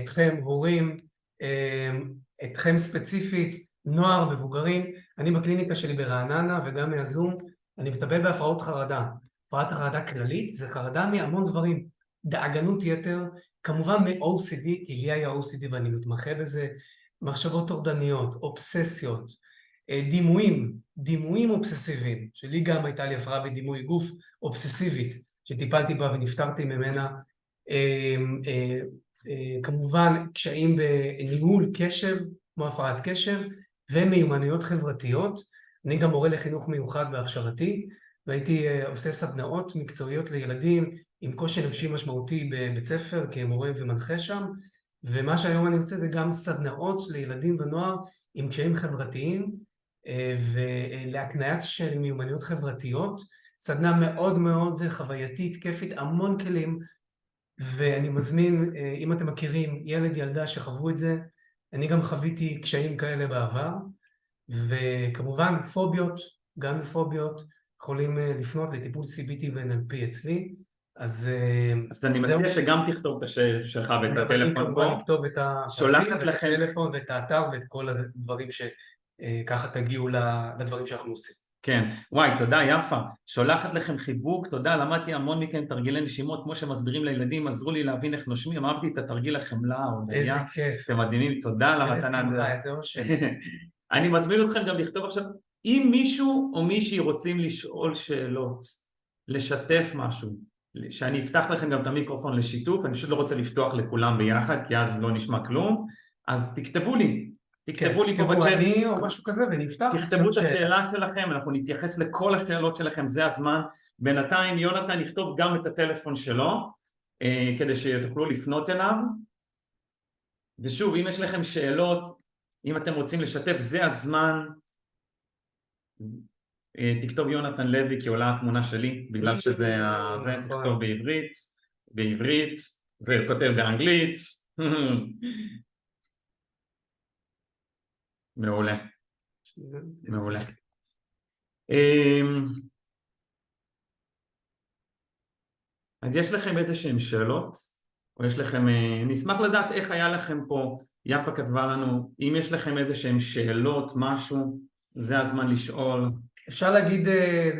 אתכם, הורים, אתכם ספציפית, נוער, מבוגרים. אני בקליניקה שלי ברעננה וגם מהזום, אני מטפל בהפרעות חרדה. הפרעת חרדה כללית זה חרדה מהמון דברים, דאגנות יתר, כמובן מ-OCD, כי לי היה OCD ואני מתמחה בזה, מחשבות טורדניות, אובססיות, דימויים אובססיביים, שלי גם הייתה לי הפרעה בדימוי גוף אובססיבית, שטיפלתי בה ונפטרתי ממנה, כמובן קשיים בניהול קשב, כמו הפרעת קשב, ומיומנויות חברתיות. אני גם מורה לחינוך מיוחד בהכשרתי, והייתי עושה סדנאות מקצועיות לילדים עם קושי נפשי משמעותי בבית ספר כמורה ומנחה שם, ומה שהיום אני עושה זה גם סדנאות לילדים ונוער עם קשיים חברתיים ולהקניית של מיומנויות חברתיות, סדנה מאוד מאוד חווייתית, כיפית, המון כלים, ואני מזמין, אם אתם מכירים ילד ילדה שחוו את זה, אני גם חוויתי קשיים כאלה בעבר, וכמובן פוביות, גם פוביות, יכולים לפנות לטיפול CBT ו-NLP אצלי, אז אני מציע שגם תכתוב את השם שלך ואת הטלפון פה. כמובן לכתוב את שולחת לכם הטלפון ואת האתר ואת כל הדברים שככה תגיעו לדברים שאנחנו עושים. כן, וואי, תודה, יפה. שולחת לכם חיבוק, תודה, למדתי המון מכם תרגילי נשימות, כמו שמסבירים לילדים, עזרו לי להבין איך נושמים, אהבתי את התרגיל החמלה, איזה כיף. אתם מדהימים, תודה על המתנה. איזה שמחה, איזה אושר. אני מזמין אתכם גם לכתוב עכשיו, אם מישהו או מישהי רוצים לשאול שאלות, לשתף משהו, שאני אפתח לכם גם את המיקרופון לשיתוף, אני פשוט לא רוצה לפתוח לכולם ביחד, כי אז לא נשמע כלום, אז תכתבו לי. תכתבו לי פה בצ'אט, אני או משהו כזה ונפתח. תכתבו את השאלה שלכם, אנחנו נתייחס לכל השאלות שלכם, זה הזמן. בינתיים יונתן יכתוב גם את הטלפון שלו, כדי שתוכלו לפנות אליו. ושוב, אם יש לכם שאלות, אם אתם רוצים לשתף, זה הזמן. תכתוב יונתן לוי, כי עולה התמונה שלי, בגלל שזה זה, תכתוב בעברית, וכותב באנגלית. מעולה. מעולה. אז יש לכם איזה שהן שאלות? או יש לכם, נשמח לדעת איך היה לכם פה, יפה כתבה לנו, אם יש לכם איזה שהן שאלות, משהו, זה הזמן לשאול. אפשר להגיד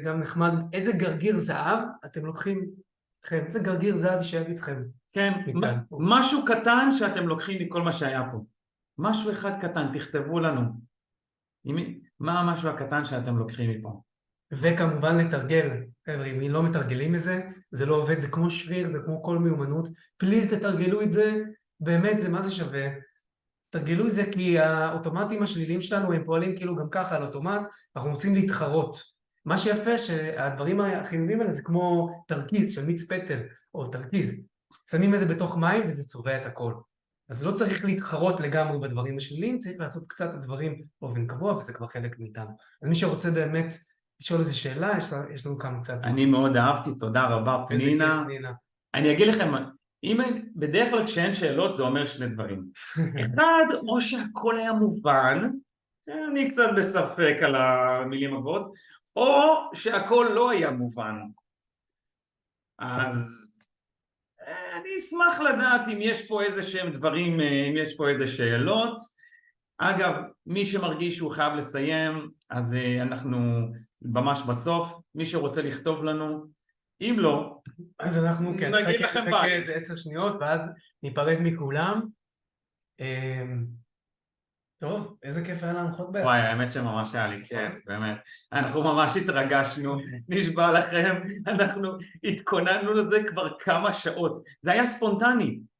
גם נחמד, איזה גרגיר זהב אתם לוקחים אתכם? איזה גרגיר זהב יישאר איתכם? כן, משהו קטן שאתם לוקחים מכל מה שהיה פה. משהו אחד קטן, תכתבו לנו. מה המשהו הקטן שאתם לוקחים מפה? וכמובן לתרגל, חבר'ה, אם לא מתרגלים מזה, זה לא עובד, זה כמו שריר, זה כמו כל מיומנות, פליז תתרגלו את זה, באמת זה מה זה שווה, תרגלו את זה כי האוטומטים השליליים שלנו הם פועלים כאילו גם ככה על אוטומט, אנחנו רוצים להתחרות, מה שיפה שהדברים החיובים האלה זה כמו תרכיז של מיץ פטל, או תרכיז, שמים את זה בתוך מים וזה צובע את הכל, אז לא צריך להתחרות לגמרי בדברים השליליים, צריך לעשות קצת הדברים באופן קבוע וזה כבר חלק מאיתנו, אז מי שרוצה באמת לשאול איזו שאלה, יש לנו כמה קצת. אני מאוד אהבתי, תודה רבה פנינה. אני אגיד לכם, בדרך כלל כשאין שאלות זה אומר שני דברים. אחד, או שהכל היה מובן, אני קצת בספק על המילים הגבוהות, או שהכל לא היה מובן. אז אני אשמח לדעת אם יש פה איזה שהם דברים, אם יש פה איזה שאלות. אגב, מי שמרגיש שהוא חייב לסיים, אז אנחנו ממש בסוף, מי שרוצה לכתוב לנו, אם לא, אז אנחנו נגיד לכם ביי. איזה 10 שניות, ואז ניפרד מכולם. טוב, איזה כיף היה להנחות ביחד. וואי, האמת שממש היה לי כיף, באמת. אנחנו ממש התרגשנו, נשבע לכם, אנחנו התכוננו לזה כבר כמה שעות. זה היה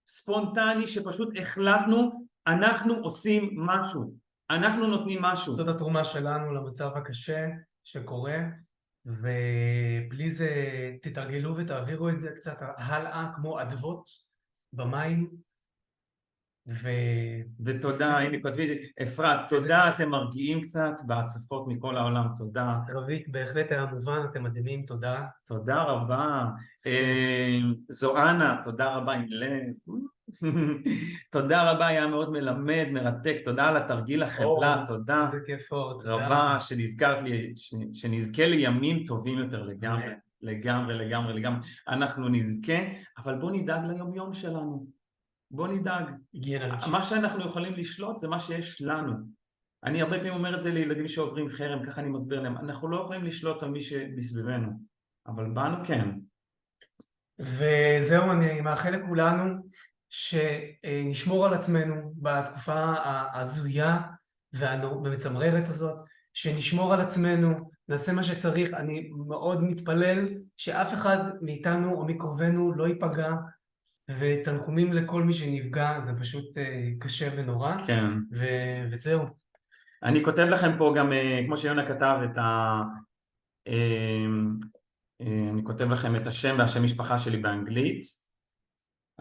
ספונטני שפשוט החלטנו, אנחנו עושים משהו, אנחנו נותנים משהו. זאת התרומה שלנו למצב הקשה שקורה, ופליז תתרגלו ותעבירו את זה קצת הלאה כמו אדוות במים, ו... ותודה, הנה כותבי, אפרת, תודה, אתם מרגיעים קצת בהצפות מכל העולם, תודה. רבית, בהחלט היה מובן, אתם מדהימים, תודה. תודה רבה. זוהנה, תודה רבה עם לב. תודה רבה, היה מאוד מלמד, מרתק, תודה על התרגיל החבלה, תודה איזה כיף אור, תודה רבה שנזכרת לי, שנזכה לימים טובים יותר לגמרי, אמן. לגמרי. אנחנו נזכה, אבל בוא נדאג ליום יום שלנו. בוא נדאג. היגיינה רגשית. מה שאנחנו יכולים לשלוט זה מה שיש לנו. אני הרבה פעמים אומר את זה לילדים שעוברים חרם, ככה אני מסביר להם, אנחנו לא יכולים לשלוט על מי שמסביבנו, אבל בנו כן. וזהו, אני מאחל לכולנו שנשמור על עצמנו בתקופה ההזויה והמצמררת הזאת, שנשמור על עצמנו, נעשה מה שצריך. אני מאוד מתפלל שאף אחד מאיתנו או מקרובנו לא ייפגע, ותנחומים לכל מי שנפגע, זה פשוט קשה ונורא. כן. וזהו. אני כותב לכם פה גם, כמו שיונה כתב, אני כותב לכם את השם והשם משפחה שלי באנגלית.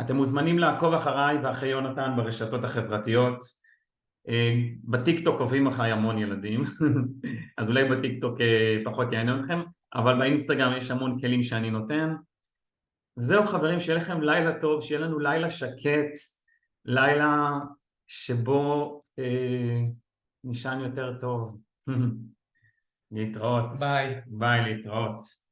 אתם מוזמנים לעקוב אחריי ואחרי יונתן ברשתות החברתיות. בטיקטוק עוקבים אחריי המון ילדים, אז אולי בטיקטוק פחות יעניין אתכם, אבל באינסטגרם יש המון כלים שאני נותן. וזהו חברים, שיהיה לכם לילה טוב, שיהיה לנו לילה שקט, לילה שבו נשען יותר טוב. להתראות. ביי. ביי, להתראות.